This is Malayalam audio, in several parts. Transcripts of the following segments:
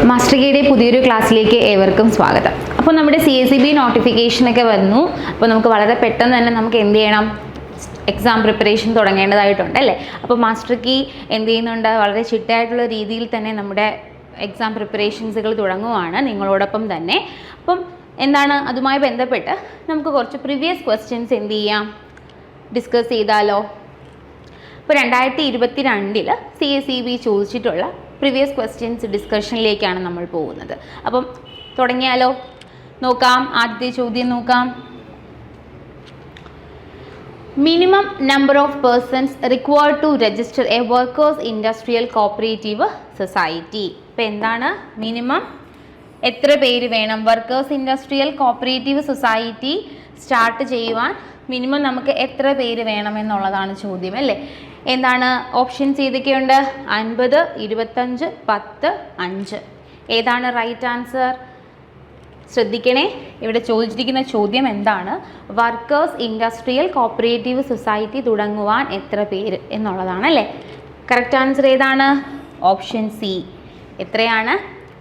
മാസ്റ്റർ കീയുടെ പുതിയൊരു ക്ലാസ്സിലേക്ക് ഏവർക്കും സ്വാഗതം. അപ്പോൾ നമ്മുടെ CSEB നോട്ടിഫിക്കേഷനൊക്കെ വന്നു. അപ്പോൾ നമുക്ക് വളരെ പെട്ടെന്ന് തന്നെ നമുക്ക് എന്ത് ചെയ്യണം, എക്സാം പ്രിപ്പറേഷൻ തുടങ്ങേണ്ടതായിട്ടുണ്ട് അല്ലേ. അപ്പോൾ മാസ്റ്റർ കീ എന്ത് ചെയ്യുന്നുണ്ട്, വളരെ ചിട്ടയായിട്ടുള്ള രീതിയിൽ തന്നെ നമ്മുടെ എക്സാം പ്രിപ്പറേഷൻസുകൾ തുടങ്ങുവാണ് നിങ്ങളോടൊപ്പം തന്നെ. അപ്പം എന്താണ്, അതുമായി ബന്ധപ്പെട്ട് നമുക്ക് കുറച്ച് പ്രീവിയസ് ക്വസ്റ്റ്യൻസ് എന്ത് ചെയ്യാം, ഡിസ്കസ് ചെയ്താലോ. ഇപ്പോൾ 2022 CSEB ചോദിച്ചിട്ടുള്ള പ്രീവിയസ് ക്വസ്റ്റ്യൻസ് ഡിസ്കഷനിലേക്കാണ് നമ്മൾ പോകുന്നത്. അപ്പം തുടങ്ങിയാലോ, നോക്കാം. ആദ്യത്തെ ചോദ്യം നോക്കാം. Minimum number of persons required to register a workers industrial cooperative society. ഇപ്പം എന്താണ് മിനിമം, എത്ര പേര് വേണം workers industrial cooperative society start ചെയ്യുവാൻ മിനിമം നമുക്ക് എത്ര പേര് വേണമെന്നുള്ളതാണ് ചോദ്യം അല്ലേ. എന്താണ് ഓപ്ഷൻസ് ഏതൊക്കെയുണ്ട്, 50, 25, 10, 5. ഏതാണ് റൈറ്റ് ആൻസർ? ശ്രദ്ധിക്കണേ, ഇവിടെ ചോദിച്ചിരിക്കുന്ന ചോദ്യം എന്താണ്, വർക്കേഴ്സ് ഇൻഡസ്ട്രിയൽ കോപ്പറേറ്റീവ് സൊസൈറ്റി തുടങ്ങുവാൻ എത്ര പേര് എന്നുള്ളതാണ് അല്ലേ. കറക്റ്റ് ആൻസർ ഏതാണ്? Option C. എത്രയാണ്?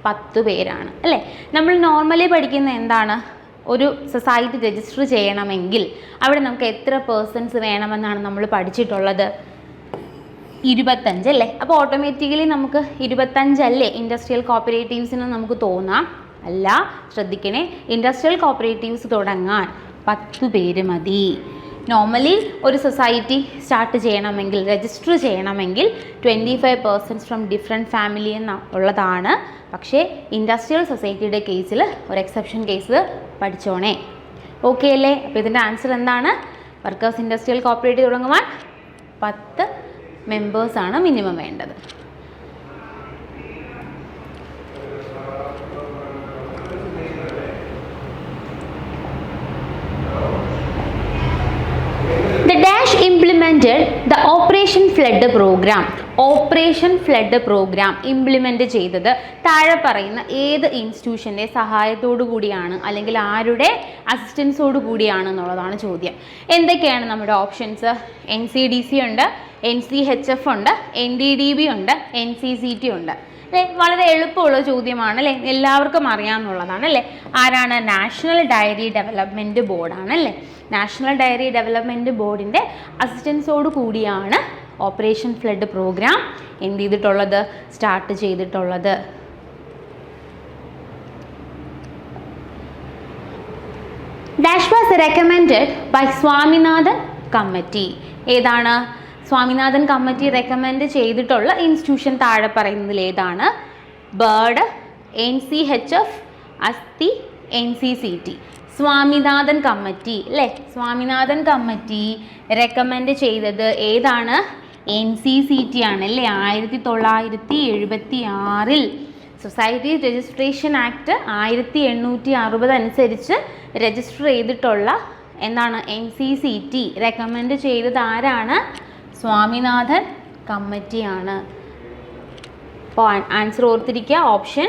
10 പേരാണ് അല്ലേ. നമ്മൾ നോർമലി പഠിക്കുന്ന എന്താണ്, ഒരു സൊസൈറ്റി രജിസ്റ്റർ ചെയ്യണമെങ്കിൽ അവിടെ നമുക്ക് എത്ര പേഴ്സൺസ് വേണമെന്നാണ് നമ്മൾ പഠിച്ചിട്ടുള്ളത്, 25 അല്ലേ. അപ്പോൾ ഓട്ടോമാറ്റിക്കലി നമുക്ക് 25 അല്ലേ ഇൻഡസ്ട്രിയൽ കോപ്പറേറ്റീവ്സിന് നമുക്ക് തോന്നാം. അല്ല, ശ്രദ്ധിക്കണേ, ഇൻഡസ്ട്രിയൽ കോപ്പറേറ്റീവ്സ് തുടങ്ങാൻ 10 പേര് മതി. നോർമലി ഒരു സൊസൈറ്റി സ്റ്റാർട്ട് ചെയ്യണമെങ്കിൽ, രജിസ്റ്റർ ചെയ്യണമെങ്കിൽ 25% ഫ്രം ഡിഫറെൻറ്റ് ഫാമിലി എന്നുള്ളതാണ്. പക്ഷേ ഇൻഡസ്ട്രിയൽ സൊസൈറ്റിയുടെ കേസിൽ ഒരു എക്സെപ്ഷൻ കേസ് പഠിച്ചോണേ. ഓക്കെ അല്ലേ. അപ്പോൾ ഇതിൻ്റെ ആൻസർ എന്താണ്, വർക്കേഴ്സ് ഇൻഡസ്ട്രിയൽ കോപ്പറേറ്റീവ് തുടങ്ങുവാൻ 10 മെമ്പേഴ്സാണ് മിനിമം വേണ്ടത്. The dash implemented the Operation Flood program. Operation flood programme implement ചെയ്തത് താഴെ പറയുന്ന ഏത് ഇൻസ്റ്റിറ്റ്യൂഷൻ്റെ സഹായത്തോടു കൂടിയാണ്, അല്ലെങ്കിൽ ആരുടെ അസിസ്റ്റൻസോടു കൂടിയാണ് എന്നുള്ളതാണ് ചോദ്യം. എന്തൊക്കെയാണ് നമ്മുടെ ഓപ്ഷൻസ്? NCDC ഉണ്ട്, NCHF ഉണ്ട്, NDDB ഉണ്ട്, NCCT ഉണ്ട് അല്ലേ. വളരെ എളുപ്പമുള്ള ചോദ്യമാണ് അല്ലേ, എല്ലാവർക്കും അറിയാമെന്നുള്ളതാണ് അല്ലേ. ആരാണ്? നാഷണൽ ഡയറി ഡെവലപ്മെൻറ്റ് ബോർഡാണ് അല്ലേ. നാഷണൽ ഡയറി ഡെവലപ്മെൻറ്റ് ബോർഡിൻ്റെ അസിസ്റ്റൻസോടു കൂടിയാണ് ഓപ്പറേഷൻ ഫ്ലഡ് പ്രോഗ്രാം എന്ത് ചെയ്തിട്ടുള്ളത്, സ്റ്റാർട്ട് ചെയ്തിട്ടുള്ളത്. Dash was recommended by Swaminathan committee. ഏതാണ് സ്വാമിനാഥൻ കമ്മിറ്റി റെക്കമെൻഡ് ചെയ്തിട്ടുള്ള ഇൻസ്റ്റിറ്റ്യൂഷൻ താഴെ പറയുന്നതിൽ ഏതാണ്? ബേർഡ്, NCHF, അസ്ഥി, NCCT. സ്വാമിനാഥൻ കമ്മിറ്റി അല്ലേ. സ്വാമിനാഥൻ കമ്മിറ്റി റെക്കമെൻഡ് ചെയ്തത് ഏതാണ്? NCCT ആണ് അല്ലേ. 1976 സൊസൈറ്റി രജിസ്ട്രേഷൻ ആക്ട് 1860 അനുസരിച്ച് രജിസ്റ്റർ ചെയ്തിട്ടുള്ള എന്താണ്, NCCT റെക്കമെൻഡ് ചെയ്തത് ആരാണ്? സ്വാമിനാഥൻ കമ്മിറ്റിയാണ്. അപ്പോൾ ആൻസർ ഓർത്തിരിക്കുക, option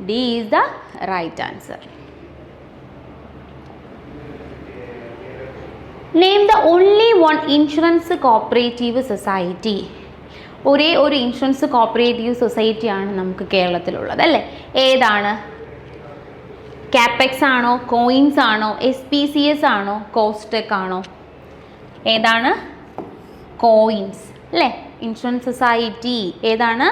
D is the right answer. Name the only one insurance cooperative society. ഒരേ ഒരു ഇൻഷുറൻസ് കോപ്പറേറ്റീവ് സൊസൈറ്റിയാണ് നമുക്ക് കേരളത്തിലുള്ളത് അല്ലേ. ഏതാണ്? കാപ്പെക്സ് ആണോ, കോയിൻസ് ആണോ, SPCS ആണോ, കോസ്റ്റെക് ആണോ? ഏതാണ്? കോയിൻസ് അല്ലേ. ഇൻഷുറൻസ് സൊസൈറ്റി ഏതാണ്?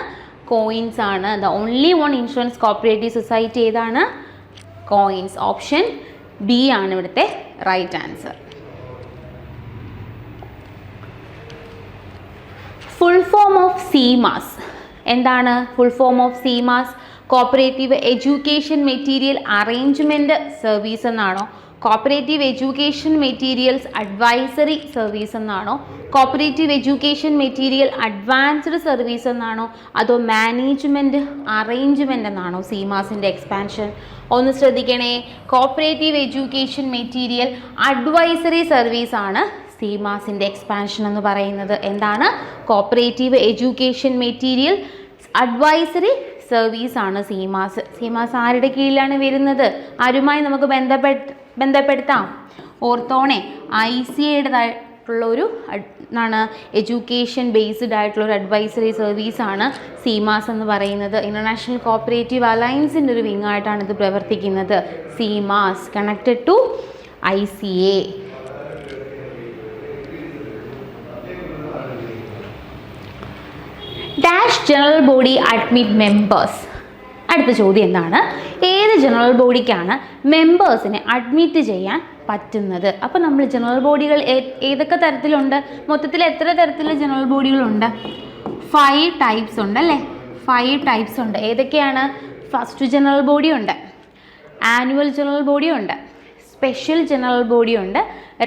കോയിൻസ് ആണ്. The only one insurance cooperative society ഏതാണ്? കോയിൻസ്. ഓപ്ഷൻ ബി ആണ് ഇവിടുത്തെ right answer. Full form of CMAS. എന്താണ് full form of CMAS? Cooperative education material arrangement service എന്നാണോ, cooperative education materials advisory service എന്നാണോ, cooperative education material advanced service എന്നാണോ, അതോ മാനേജ്മെൻറ്റ് അറേഞ്ച്മെൻ്റ് എന്നാണോ CMASൻ്റെ എക്സ്പാൻഷൻ? ഒന്ന് ശ്രദ്ധിക്കണേ, cooperative education material advisory service ആണ് CMASൻ്റെ എക്സ്പാൻഷൻ എന്ന് പറയുന്നത്. എന്താണ്? Cooperative education material advisory service ആണ് CMAS. CMAS ആരുടെ കീഴിലാണ് വരുന്നത്? ആരുമായി നമുക്ക് ബന്ധപ്പെടുത്താം? ഓർത്തോണേ, ICAയുടെ ആയിട്ടുള്ള ഒരു എന്താണ് എഡ്യൂക്കേഷൻ ബേസ്ഡ് ആയിട്ടുള്ള ഒരു അഡ്വൈസറി സർവീസാണ് സീമാസ് എന്ന് പറയുന്നത്. ഇൻ്റർനാഷണൽ കോപ്പറേറ്റീവ് അലയൻസിൻ്റെ ഒരു വിങ് ആയിട്ടാണ് ഇത് പ്രവർത്തിക്കുന്നത്. സീമാസ് connected to ICA. Dash general body admit members. അടുത്ത ചോദ്യം എന്താണ്? ഏത് ജനറൽ ബോഡിക്കാണ് മെമ്പേഴ്സിനെ അഡ്മിറ്റ് ചെയ്യാൻ പറ്റുന്നത്? അപ്പോൾ നമ്മൾ ജനറൽ ബോഡികൾ ഏതൊക്കെ തരത്തിലുണ്ട്? മൊത്തത്തിൽ എത്ര തരത്തിലുള്ള ജനറൽ ബോഡികളുണ്ട്? 5 ടൈപ്സ് ഉണ്ട് അല്ലേ? 5 ടൈപ്സ് ഉണ്ട്. ഏതൊക്കെയാണ്? ഫസ്റ്റ് ജനറൽ ബോഡി ഉണ്ട്, ആനുവൽ ജനറൽ ബോഡി ഉണ്ട്, സ്പെഷ്യൽ ജനറൽ ബോഡി ഉണ്ട്,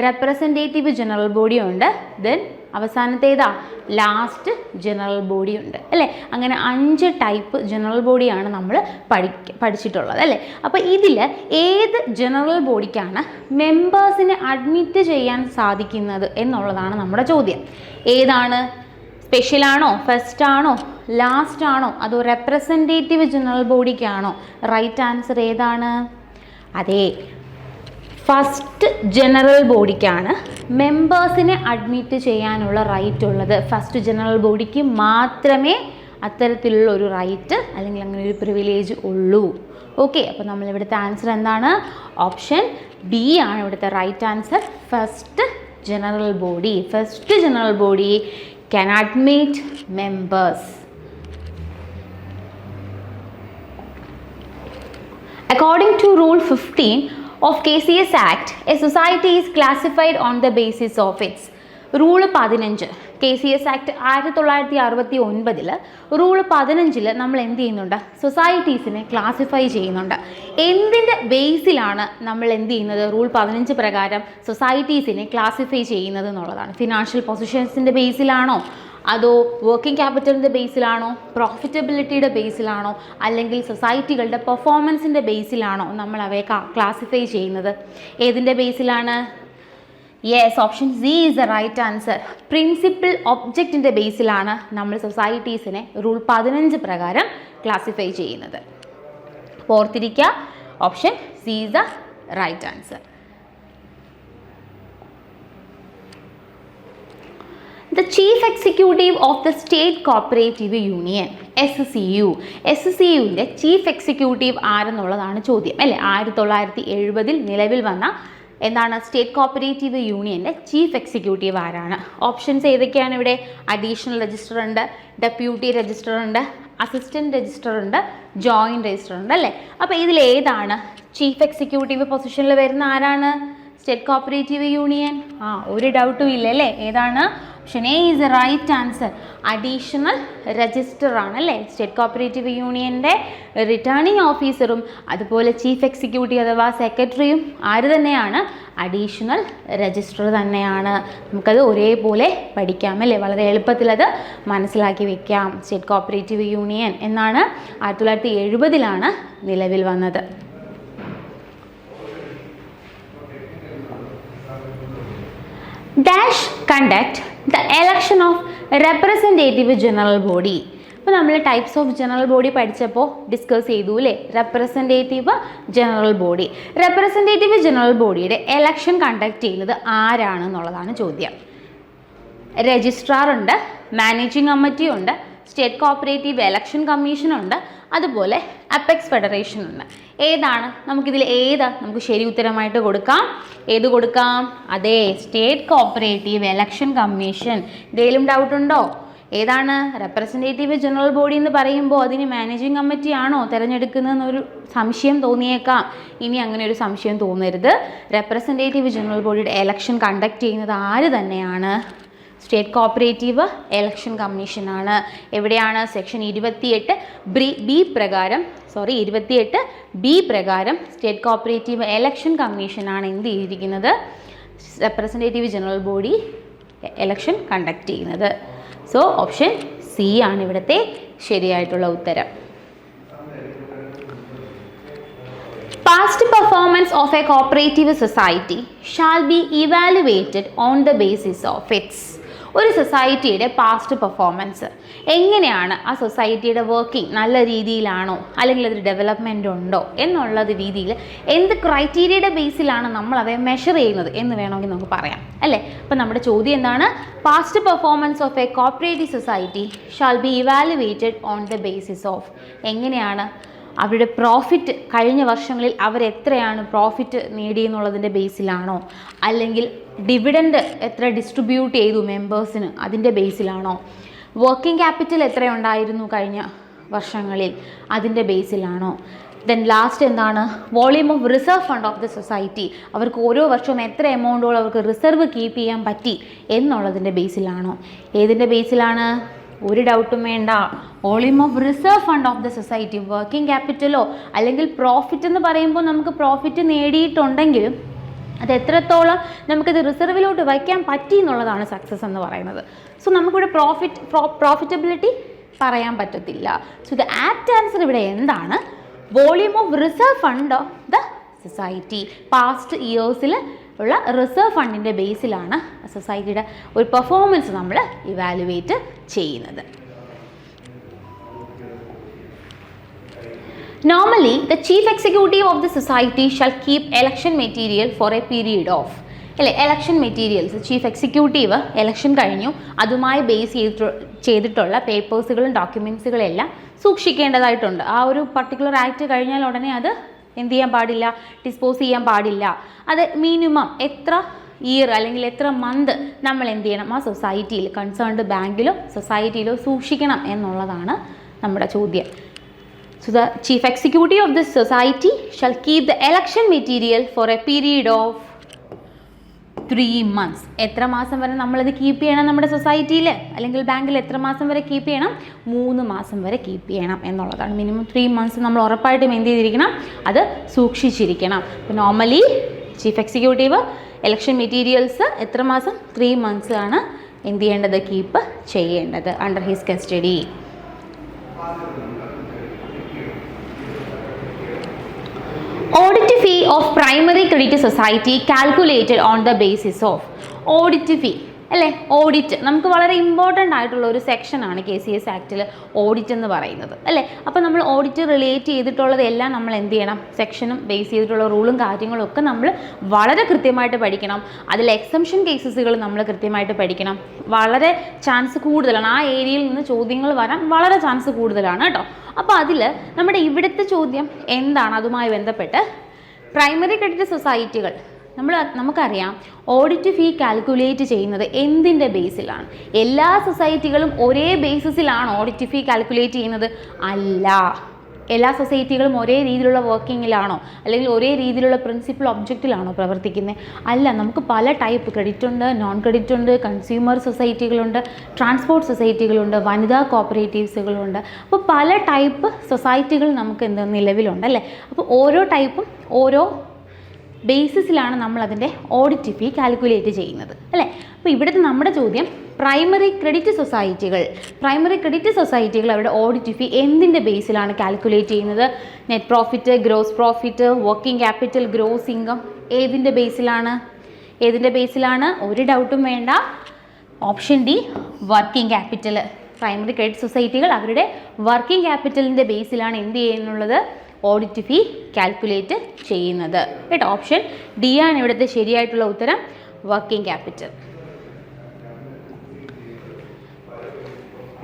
റെപ്രസെൻറ്റേറ്റീവ് ജനറൽ ബോഡി ഉണ്ട്, ദെൻ അവസാനത്തേതാ ലാസ്റ്റ് ജനറൽ ബോഡി ഉണ്ട് അല്ലേ? അങ്ങനെ 5 ടൈപ്പ് ജനറൽ ബോഡിയാണ് നമ്മൾ പഠിച്ചിട്ടുള്ളത് അല്ലേ? അപ്പോൾ ഇതിൽ ഏത് ജനറൽ ബോഡിക്കാണ് മെമ്പേഴ്സിനെ അഡ്മിറ്റ് ചെയ്യാൻ സാധിക്കുന്നത് എന്നുള്ളതാണ് നമ്മുടെ ചോദ്യം. ഏതാണ്? സ്പെഷ്യലാണോ, ഫസ്റ്റ് ആണോ, ലാസ്റ്റ് ആണോ, അതോ റെപ്രസെൻറ്റേറ്റീവ് ജനറൽ ബോഡിക്കാണോ? റൈറ്റ് ആൻസർ ഏതാണ്? അതെ, ഫസ്റ്റ് ജനറൽ ബോഡിക്കാണ് മെമ്പേഴ്സിനെ അഡ്മിറ്റ് ചെയ്യാനുള്ള റൈറ്റ് ഉള്ളത്. ഫസ്റ്റ് ജനറൽ ബോഡിക്ക് മാത്രമേ അത്തരത്തിലുള്ള ഒരു റൈറ്റ് അല്ലെങ്കിൽ അങ്ങനെ ഒരു പ്രിവിലേജ് ഉള്ളൂ. ഓക്കെ, അപ്പോൾ നമ്മളിവിടുത്തെ ആൻസർ എന്താണ്? ഓപ്ഷൻ ബി ആണ് ഇവിടുത്തെ right answer. First general body. First general body can admit members. According to Rule 15 of KCS Act, a society is classified on the basis of its rule 15 KCS act 1969 rule 15 നമ്മൾ എന്ത് ചെയ്യുന്നുണ്ട്? സൊസൈറ്റീസിനെ ക്ലാസിഫൈ ചെയ്യുന്നുണ്ട്. എന്തിൻ്റെ ബേസിലാണ് നമ്മൾ എന്ത് ചെയ്യുന്നത്? റൂൾ 15 പ്രകാരം സൊസൈറ്റീസിനെ ക്ലാസിഫൈ ചെയ്യുന്നത് എന്നുള്ളതാണ്. ഫിനാൻഷ്യൽ പൊസിഷൻസിൻ്റെ ബേസിലാണോ, അതോ വർക്കിംഗ് ക്യാപിറ്റലിൻ്റെ ബേസിലാണോ, പ്രോഫിറ്റബിലിറ്റിയുടെ ബേസിലാണോ, അല്ലെങ്കിൽ സൊസൈറ്റികളുടെ പെർഫോമൻസിൻ്റെ ബേസിലാണോ നമ്മൾ അവയെ ക്ലാസിഫൈ ചെയ്യുന്നത്? ഏതിൻ്റെ ബേസിലാണ്? Yes, option C is the right answer. Principal ഒബ്ജക്റ്റിൻ്റെ ബേസിലാണ് നമ്മൾ സൊസൈറ്റീസിനെ റൂൾ 15 പ്രകാരം ക്ലാസിഫൈ ചെയ്യുന്നത്. ഓർത്തിരിക്കുക, option C is the right answer. The Chief Executive of the State Cooperative Union, SCU. SCUവിൻ്റെ ചീഫ് എക്സിക്യൂട്ടീവ് ആരെന്നുള്ളതാണ് ചോദ്യം അല്ലേ? 1970 നിലവിൽ വന്ന എന്താണ് സ്റ്റേറ്റ് കോപ്പറേറ്റീവ് യൂണിയൻ്റെ ചീഫ് എക്സിക്യൂട്ടീവ് ആരാണ്? ഓപ്ഷൻസ് ഏതൊക്കെയാണ് ഇവിടെ? അഡീഷണൽ രജിസ്റ്റർ ഉണ്ട്, ഡെപ്യൂട്ടി രജിസ്റ്റർ ഉണ്ട്, അസിസ്റ്റൻറ്റ് രജിസ്റ്റർ ഉണ്ട്, ജോയിൻറ്റ് രജിസ്റ്റർ ഉണ്ട് അല്ലേ? അപ്പോൾ ഇതിൽ ഏതാണ് ചീഫ് എക്സിക്യൂട്ടീവ് പൊസിഷനിൽ വരുന്ന ആരാണ്? State cooperative union. ഒരു ഡൗട്ടും ഇല്ല അല്ലേ? ഏതാണ്? Option A is the right answer. Additional register ആണ് അല്ലേ? സ്റ്റേറ്റ് കോപ്പറേറ്റീവ് യൂണിയൻ്റെ റിട്ടേണിംഗ് ഓഫീസറും അതുപോലെ ചീഫ് എക്സിക്യൂട്ടീവ് അഥവാ സെക്രട്ടറിയും ആര് തന്നെയാണ്? അഡീഷണൽ രജിസ്റ്റർ തന്നെയാണ്. നമുക്കത് ഒരേപോലെ പഠിക്കാം അല്ലേ? വളരെ എളുപ്പത്തിൽ അത് മനസ്സിലാക്കി വെക്കാം. സ്റ്റേറ്റ് കോപ്പറേറ്റീവ് യൂണിയൻ എന്നാണ് 1970 നിലവിൽ വന്നത്. Dash conduct the election of representative general body. ഇപ്പോൾ നമ്മൾ ടൈപ്സ് ഓഫ് ജനറൽ ബോഡി പഠിച്ചപ്പോൾ ഡിസ്കസ് ചെയ്തു അല്ലേ? Representative general body. Representative general ബോഡിയുടെ എലക്ഷൻ കണ്ടക്ട് ചെയ്യുന്നത് ആരാണെന്നുള്ളതാണ് ചോദ്യം. രജിസ്ട്രാർ ഉണ്ട്, മാനേജിംഗ് കമ്മിറ്റി ഉണ്ട്, സ്റ്റേറ്റ് കോപ്പറേറ്റീവ് എലക്ഷൻ കമ്മീഷൻ ഉണ്ട്, അതുപോലെ അപ്പെക്സ് ഫെഡറേഷൻ ഉണ്ട്. ഏതാണ് നമുക്കിതിൽ നമുക്ക് ശരി ഉത്തരമായിട്ട് കൊടുക്കാം? ഏത് കൊടുക്കാം? അതെ, സ്റ്റേറ്റ് കോപ്പറേറ്റീവ് എലക്ഷൻ കമ്മീഷൻ. എന്തെങ്കിലും ഡൗട്ട് ഉണ്ടോ? ഏതാണ്? റെപ്രസെൻറ്റേറ്റീവ് ജനറൽ ബോഡി എന്ന് പറയുമ്പോൾ അതിന് മാനേജിംഗ് കമ്മിറ്റി ആണോ തിരഞ്ഞെടുക്കുന്നതെന്നൊരു സംശയം തോന്നിയേക്കാം. ഇനി അങ്ങനെ ഒരു സംശയം തോന്നരുത്. റെപ്രസെൻറ്റേറ്റീവ് ജനറൽ ബോഡിയുടെ എലക്ഷൻ കണ്ടക്ട് ചെയ്യുന്നത് ആര് തന്നെയാണ്? സ്റ്റേറ്റ് കോപ്പറേറ്റീവ് എലക്ഷൻ കമ്മീഷനാണ്. എവിടെയാണ്? സെക്ഷൻ 28 ബി പ്രകാരം സ്റ്റേറ്റ് കോപ്പറേറ്റീവ് എലക്ഷൻ കമ്മീഷനാണ് എന്ത് ചെയ്തിരിക്കുന്നത്? Representative general body election conduct ചെയ്യുന്നത്. സോ ഓപ്ഷൻ സി ആണ് ഇവിടുത്തെ ശരിയായിട്ടുള്ള ഉത്തരം. Past performance of a cooperative society shall be evaluated on the basis of its. ഒരു സൊസൈറ്റിയുടെ പാസ്റ്റ് പെർഫോമൻസ് എങ്ങനെയാണ്, ആ സൊസൈറ്റിയുടെ വർക്കിംഗ് നല്ല രീതിയിലാണോ അല്ലെങ്കിൽ അതിൽ ഡെവലപ്മെൻ്റ് ഉണ്ടോ എന്നുള്ളത് രീതിയിൽ എന്ത് ക്രൈറ്റീരിയയുടെ ബേസിലാണ് നമ്മൾ അവയെ മെഷർ ചെയ്യുന്നത് എന്ന് വേണമെങ്കിൽ നമുക്ക് പറയാം അല്ലേ. അപ്പോൾ നമ്മുടെ ചോദ്യം എന്താണ്? Past performance of A cooperative society shall be evaluated on the basis of എങ്ങനെയാണ് അവരുടെ പ്രോഫിറ്റ്, കഴിഞ്ഞ വർഷങ്ങളിൽ അവരെത്രയാണ് പ്രോഫിറ്റ് നേടിയെന്നുള്ളതിൻ്റെ ബേസിലാണോ, അല്ലെങ്കിൽ ഡിവിഡൻഡ് എത്ര ഡിസ്ട്രിബ്യൂട്ട് ചെയ്തു മെമ്പേഴ്സിന് അതിൻ്റെ ബേസിലാണോ, വർക്കിംഗ് ക്യാപിറ്റൽ എത്രയുണ്ടായിരുന്നു കഴിഞ്ഞ വർഷങ്ങളിൽ അതിൻ്റെ ബേസിലാണോ, ദെൻ ലാസ്റ്റ് എന്താണ് volume of reserve fund of the society, അവർക്ക് ഓരോ വർഷവും എത്ര എമൗണ്ടോളം അവർക്ക് റിസർവ് കീപ്പ് ചെയ്യാൻ പറ്റി എന്നുള്ളതിൻ്റെ ബേസിലാണോ, ഏതിൻ്റെ ബേസിലാണ്? ഒരു ഡൗട്ടും വേണ്ട, volume of reserve fund of the society. Working ക്യാപിറ്റലോ അല്ലെങ്കിൽ പ്രോഫിറ്റ് എന്ന് പറയുമ്പോൾ നമുക്ക് പ്രോഫിറ്റ് നേടിയിട്ടുണ്ടെങ്കിലും അത് എത്രത്തോളം നമുക്കത് റിസർവിലോട്ട് വയ്ക്കാൻ പറ്റി എന്നുള്ളതാണ് സക്സസ് എന്ന് പറയുന്നത്. സോ നമുക്കിവിടെ പ്രോഫിറ്റബിലിറ്റി പറയാൻ പറ്റത്തില്ല. സോ ദ ആപ്റ്റ് ആൻസർ ഇവിടെ എന്താണ്? Volume of reserve fund of the society. Past ഇയേഴ്സിൽ ഉള്ള റിസർവ് ഫണ്ടിൻ്റെ ബേസിലാണ് സൊസൈറ്റിയുടെ ഒരു പെർഫോമൻസ് നമ്മൾ ഇവാലുവേറ്റ് ചെയ്യുന്നത്. Normally, the chief executive of the society shall keep election material for a period of അല്ലേ, election materials chief executive election കഴിഞ്ഞു അതുമായി ബേസ് ചെയ്തിട്ടുള്ള പേപ്പേഴ്സുകളും ഡോക്യുമെൻറ്റ്സുകളും എല്ലാം സൂക്ഷിക്കേണ്ടതായിട്ടുണ്ട്. ആ ഒരു പർട്ടിക്കുലർ ആക്ട് കഴിഞ്ഞാൽ ഉടനെ അത് എന്ത് ചെയ്യാൻ പാടില്ല, ഡിസ്പോസ് ചെയ്യാൻ പാടില്ല. അത് മിനിമം എത്ര ഇയർ അല്ലെങ്കിൽ എത്ര മന്ത് നമ്മൾ എന്ത് ചെയ്യണം, ആ സൊസൈറ്റിയിൽ കൺസേൺഡ് ബാങ്കിലോ സൊസൈറ്റിയിലോ സൂക്ഷിക്കണം എന്നുള്ളതാണ് നമ്മുടെ ചോദ്യം. So the chief executive of this society shall keep the election material for a period of 3 months. എത്ര മാസം വരെ നമ്മളത് കീപ്പ് ചെയ്യണം നമ്മുടെ സൊസൈറ്റിയിൽ അല്ലെങ്കിൽ ബാങ്കിൽ? എത്ര മാസം വരെ കീപ്പ് ചെയ്യണം? 3 മാസം വരെ കീപ്പ് ചെയ്യണം എന്നുള്ളതാണ്. മിനിമം 3 months നമ്മൾ ഉറപ്പായിട്ടും എന്ത് ചെയ്തിരിക്കണം, അത് സൂക്ഷിച്ചിരിക്കണം. അപ്പോൾ normally chief executive election materials എത്ര മാസം? 3 months ആണ് എന്ത് ചെയ്യേണ്ടത്, കീപ്പ് ചെയ്യേണ്ടത് under his custody. Audit fee of primary credit society calculated on the basis of audit fee അല്ലേ. ഓഡിറ്റ് നമുക്ക് വളരെ ഇമ്പോർട്ടൻ്റ് ആയിട്ടുള്ള ഒരു സെക്ഷനാണ് KCS ആക്റ്റിൽ ഓഡിറ്റ് എന്ന് പറയുന്നത് അല്ലേ. അപ്പോൾ നമ്മൾ ഓഡിറ്റ് റിലേറ്റ് ചെയ്തിട്ടുള്ളതെല്ലാം നമ്മൾ എന്ത് ചെയ്യണം, സെക്ഷനും ബേസ് ചെയ്തിട്ടുള്ള റൂളും കാര്യങ്ങളും ഒക്കെ നമ്മൾ വളരെ കൃത്യമായിട്ട് പഠിക്കണം. അതിൽ എക്സംഷൻ കേസസുകൾ നമ്മൾ കൃത്യമായിട്ട് പഠിക്കണം. വളരെ ചാൻസ് കൂടുതലാണ്, ആ ഏരിയയിൽ നിന്ന് ചോദ്യങ്ങൾ വരാൻ വളരെ ചാൻസ് കൂടുതലാണ് കേട്ടോ. അപ്പോൾ അതിൽ നമ്മുടെ ഇവിടുത്തെ ചോദ്യം എന്താണ്, അതുമായി ബന്ധപ്പെട്ട് പ്രൈമറി ക്രെഡിറ്റ് സൊസൈറ്റികൾ നമുക്കറിയാം ഓഡിറ്റ് ഫീ കാൽക്കുലേറ്റ് ചെയ്യുന്നത് എന്തിൻ്റെ ബേസിലാണ്? എല്ലാ സൊസൈറ്റികളും ഒരേ ബേസിസിലാണ് ഓഡിറ്റ് ഫീ കാൽക്കുലേറ്റ് ചെയ്യുന്നത്? അല്ല. എല്ലാ സൊസൈറ്റികളും ഒരേ രീതിയിലുള്ള വർക്കിങ്ങിലാണോ അല്ലെങ്കിൽ ഒരേ രീതിയിലുള്ള പ്രിൻസിപ്പൽ ഒബ്ജക്റ്റിലാണോ പ്രവർത്തിക്കുന്നത്? അല്ല. നമുക്ക് പല ടൈപ്പ് ക്രെഡിറ്റ് ഉണ്ട്, നോൺ ക്രെഡിറ്റ് ഉണ്ട്, കൺസ്യൂമർ സൊസൈറ്റികളുണ്ട്, ട്രാൻസ്പോർട്ട് സൊസൈറ്റികളുണ്ട്, വനിതാ കോപ്പറേറ്റീവ്സുകളുണ്ട്. അപ്പോൾ പല ടൈപ്പ് സൊസൈറ്റികൾ നമുക്ക് നിലവിലുണ്ട് അല്ലേ. അപ്പോൾ ഓരോ ടൈപ്പും ഓരോ ബേസിസിലാണ് നമ്മളതിൻ്റെ ഓഡിറ്റ് ഫീ കാൽക്കുലേറ്റ് ചെയ്യുന്നത് അല്ലേ. അപ്പോൾ ഇവിടുത്തെ നമ്മുടെ ചോദ്യം പ്രൈമറി ക്രെഡിറ്റ് സൊസൈറ്റികൾ അവരുടെ ഓഡിറ്റ് ഫീ എന്തിൻ്റെ ബേസിലാണ് കാൽക്കുലേറ്റ് ചെയ്യുന്നത്? Net profit, gross profit, working capital, gross income, ഏതിൻ്റെ ബേസിലാണ്? ഒരു ഡൗട്ടും വേണ്ട, option D working capital. Primary credit സൊസൈറ്റികൾ അവരുടെ വർക്കിംഗ് ക്യാപിറ്റലിൻ്റെ ബേസിലാണ് എന്ത് ചെയ്യുന്നുള്ളത്, ഓഡിറ്റ് ഫീ കാൽക്കുലേറ്റ് ചെയ്യുന്നത് കേട്ടോ. ഓപ്ഷൻ ഡി ആണ് ഇവിടുത്തെ ശരിയായിട്ടുള്ള ഉത്തരം, വർക്കിംഗ് ക്യാപിറ്റൽ.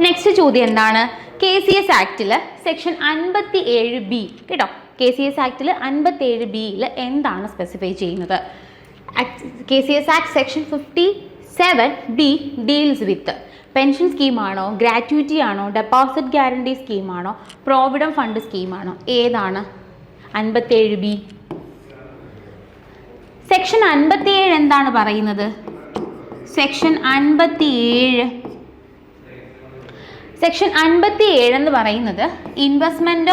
നെക്സ്റ്റ് ചോദ്യം എന്താണ്? KCS ആക്റ്റിൽ സെക്ഷൻ 57B കേട്ടോ. KCS ആക്റ്റിൽ 57Bയിൽ എന്താണ് സ്പെസിഫൈ ചെയ്യുന്നത്? KCS act section 57B deals with pension സ്കീമാണോ, ഗ്രാറ്റുവിറ്റി ആണോ, ഡെപ്പോസിറ്റ് ഗ്യാരണ്ടി സ്കീമാണോ, പ്രോവിഡന്റ് ഫണ്ട് സ്കീമാണോ? ഏതാണ് 57B? സെക്ഷൻ 57 എന്താണ് പറയുന്നത്? സെക്ഷൻ 57 എന്ന് പറയുന്നത് ഇൻവെസ്റ്റ്മെന്റ്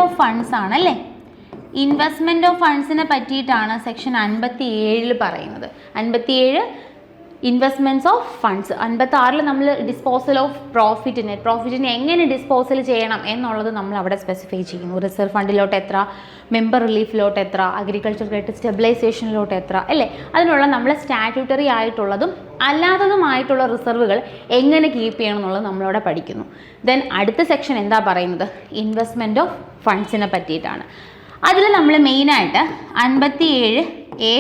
ഓഫ് ഫണ്ട്സ് ആണ് അല്ലേ. ഇൻവെസ്റ്റ്മെന്റ് ഓഫ് ഫണ്ട്സിനെ പറ്റിയിട്ടാണ് സെക്ഷൻ 57 പറയുന്നത്. 57 ഇൻവെസ്റ്റ്മെൻറ്റ്സ് ഓഫ് ഫണ്ട്സ്. 56 നമ്മൾ ഡിസ്പോസൽ ഓഫ് പ്രോഫിറ്റിനെ എങ്ങനെ ഡിസ്പോസൽ ചെയ്യണം എന്നുള്ളത് നമ്മൾ അവിടെ സ്പെസിഫൈ ചെയ്യുന്നു. റിസർവ് ഫണ്ടിലോട്ട് എത്ര, മെമ്പർ റിലീഫിലോട്ട് എത്ര, അഗ്രികൾച്ചർ ക്രെഡിറ്റ് സ്റ്റെബിലൈസേഷനിലോട്ട് എത്ര, അല്ലേ? അതിനുള്ള നമ്മൾ സ്റ്റാറ്റ്യൂട്ടറി ആയിട്ടുള്ളതും അല്ലാത്തതുമായിട്ടുള്ള റിസർവുകൾ എങ്ങനെ കീപ്പ് ചെയ്യണം എന്നുള്ളത് നമ്മളവിടെ പഠിക്കുന്നു. ദെൻ അടുത്ത സെക്ഷൻ എന്താ പറയുന്നത്? ഇൻവെസ്റ്റ്മെൻറ്റ് ഓഫ് ഫണ്ട്സിനെ പറ്റിയിട്ടാണ്. അതിൽ നമ്മൾ മെയിനായിട്ട് 57A,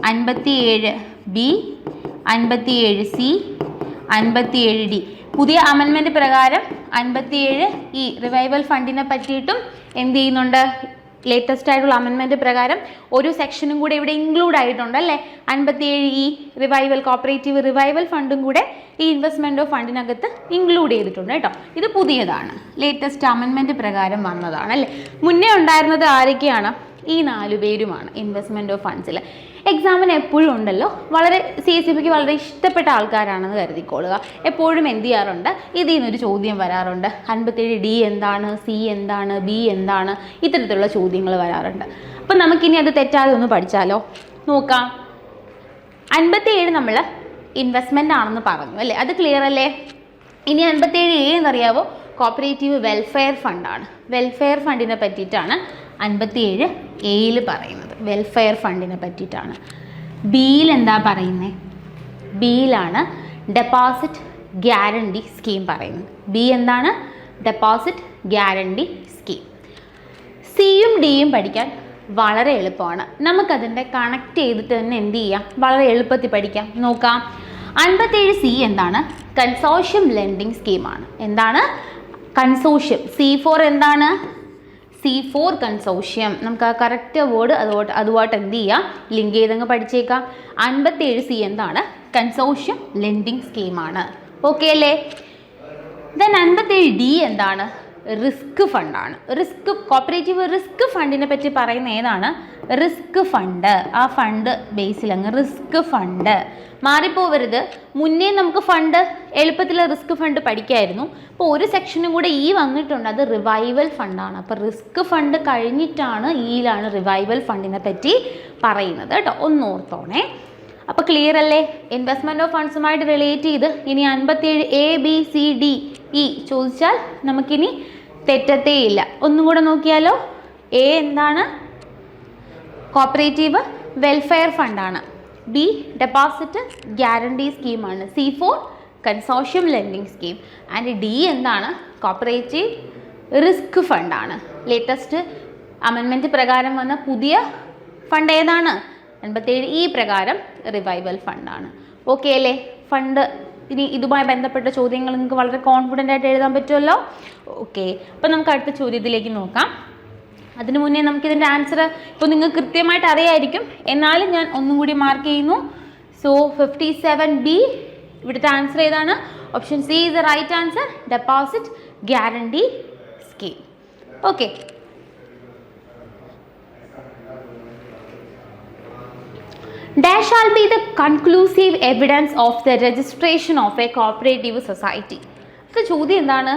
57B, 57C, 57D, പുതിയ അമെൻമെൻറ്റ് പ്രകാരം 57E റിവൈവൽ ഫണ്ടിനെ പറ്റിയിട്ടും എന്ത് ചെയ്യുന്നുണ്ട്? ലേറ്റസ്റ്റ് ആയിട്ടുള്ള അമെൻമെൻറ്റ് പ്രകാരം ഒരു സെക്ഷനും കൂടെ ഇവിടെ ഇൻക്ലൂഡ് ആയിട്ടുണ്ട്, അല്ലേ? 57E റിവൈവൽ കോപ്പറേറ്റീവ് റിവൈവൽ ഫണ്ടും കൂടെ ഈ ഇൻവെസ്റ്റ്മെൻറ്റ് ഓഫ് ഫണ്ടിനകത്ത് ഇൻക്ലൂഡ് ചെയ്തിട്ടുണ്ട് കേട്ടോ. ഇത് പുതിയതാണ്, ലേറ്റസ്റ്റ് അമെൻമെൻറ്റ് പ്രകാരം വന്നതാണ്, അല്ലേ? മുന്നേ ഉണ്ടായിരുന്നത് ആരൊക്കെയാണ്? ഈ 4 പേരുമാണ് ഇൻവെസ്റ്റ്മെൻറ്റ് ഓഫ് ഫണ്ട്സിൽ. എക്സാമിന് എപ്പോഴും ഉണ്ടല്ലോ, വളരെ CSEBക്ക് വളരെ ഇഷ്ടപ്പെട്ട ആൾക്കാരാണെന്ന് കരുതിക്കൊള്ളുക. എപ്പോഴും എന്ത് ചെയ്യാറുണ്ട്? ഇതിൽ നിന്നൊരു ചോദ്യം വരാറുണ്ട്. 57D എന്താണ്, C എന്താണ്, B എന്താണ്, ഇത്തരത്തിലുള്ള ചോദ്യങ്ങൾ വരാറുണ്ട്. അപ്പം നമുക്കിനി അത് തെറ്റാതെ ഒന്ന് പഠിച്ചാലോ? നോക്കാം. 57 നമ്മൾ ഇൻവെസ്റ്റ്മെൻ്റ് ആണെന്ന് പറഞ്ഞു, അല്ലേ? അത് ക്ലിയർ അല്ലേ? ഇനി 57A എന്നറിയാവോ? കോപ്പറേറ്റീവ് വെൽഫെയർ ഫണ്ടാണ്. വെൽഫെയർ ഫണ്ടിനെ പറ്റിയിട്ടാണ് 57Aയിൽ പറയുന്നത്. വെൽഫെയർ ഫണ്ടിനെ പറ്റിയിട്ടാണ്. ബിയിൽ എന്താ പറയുന്നത്? ബിയിലാണ് ഡെപ്പോസിറ്റ് ഗ്യാരണ്ടി സ്കീം പറയുന്നത്. ബി എന്താണ്? Deposit guarantee scheme. സിയും ഡിയും പഠിക്കാൻ വളരെ എളുപ്പമാണ്. നമുക്കതിൻ്റെ കണക്ട് ചെയ്തിട്ട് തന്നെ എന്ത് ചെയ്യാം? വളരെ എളുപ്പത്തിൽ പഠിക്കാം. നോക്കാം. 57C എന്താണ്? കൺസോർഷ്യം ലെൻഡിങ് സ്കീമാണ്. എന്താണ്? കൺസോർഷ്യം. C4 എന്താണ്? C4 consortium. നമുക്ക് ആ കറക്റ്റ് വേർഡ് അതുമായിട്ട് എന്ത് ചെയ്യാം? ലിങ്ക് ചെയ്തങ്ങ് പഠിച്ചേക്കാം. 57C എന്താണ്? കൺസോർഷ്യം ലെൻഡിങ് സ്കീമാണ്. ഓക്കെ അല്ലേ? ദെൻ 57D എന്താണ്? റിസ്ക് ഫണ്ടാണ്. കോപ്പറേറ്റീവ് റിസ്ക് ഫണ്ടിനെ പറ്റി പറയുന്ന ഏതാണ്? Risk fund. ആ ഫണ്ട് ബേസിൽ അങ്ങ് റിസ്ക് ഫണ്ട് മാറിപ്പോവരുത്. മുന്നേ നമുക്ക് ഫണ്ട് എളുപ്പത്തിൽ റിസ്ക് ഫണ്ട് പഠിക്കായിരുന്നു. അപ്പോൾ ഒരു സെക്ഷനും കൂടെ ഈ വന്നിട്ടുണ്ട്, അത് റിവൈവൽ ഫണ്ടാണ്. അപ്പോൾ റിസ്ക് ഫണ്ട് കഴിഞ്ഞിട്ടാണ് ഈയിലാണ് റിവൈവൽ ഫണ്ടിനെ പറ്റി പറയുന്നത് കേട്ടോ. ഒന്ന് ഓർത്തോണേ. അപ്പോൾ ക്ലിയർ അല്ലേ? ഇൻവെസ്റ്റ്മെൻറ്റ് ഓഫ് ഫണ്ട്സുമായിട്ട് റിലേറ്റ് ചെയ്ത് ഇനി 57ABCDE ചോദിച്ചാൽ നമുക്കിനി തെറ്റത്തേയില്ല. ഒന്നും കൂടെ നോക്കിയാലോ. എ എന്താണ്? കോപ്പറേറ്റീവ് വെൽഫെയർ ഫണ്ടാണ്. ബി ഡെപ്പോസിറ്റ് ഗ്യാരണ്ടി സ്കീമാണ്. C4 consortium lending scheme. And D എന്താണ്? കോപ്പറേറ്റീവ് റിസ്ക് ഫണ്ടാണ്. ലേറ്റസ്റ്റ് അമെൻമെൻറ്റ് പ്രകാരം വന്ന പുതിയ ഫണ്ട് ഏതാണ്? 57E പ്രകാരം റിവൈവൽ ഫണ്ടാണ്. ഓക്കെ അല്ലേ? ഫണ്ട് ഇനി ഇതുമായി ബന്ധപ്പെട്ട ചോദ്യങ്ങൾ നിങ്ങൾക്ക് വളരെ കോൺഫിഡൻ്റ് ആയിട്ട് എഴുതാൻ പറ്റുമല്ലോ. ഓക്കെ, അപ്പോൾ നമുക്ക് അടുത്ത ചോദ്യത്തിലേക്ക് നോക്കാം. അതിന് മുന്നേ നമുക്കിതിൻ്റെ ആൻസർ ഇപ്പോൾ നിങ്ങൾക്ക് കൃത്യമായിട്ട് അറിയായിരിക്കും, എന്നാലും ഞാൻ ഒന്നും കൂടി മാർക്ക് ചെയ്യുന്നു. സോ 57B ഇവിടുത്തെ ആൻസർ ഏതാണ്? Option C is the right answer, deposit guarantee scheme. Okay, Dash shall be the conclusive evidence of the registration of a cooperative society. അപ്പോൾ ചോദ്യം എന്താണ്?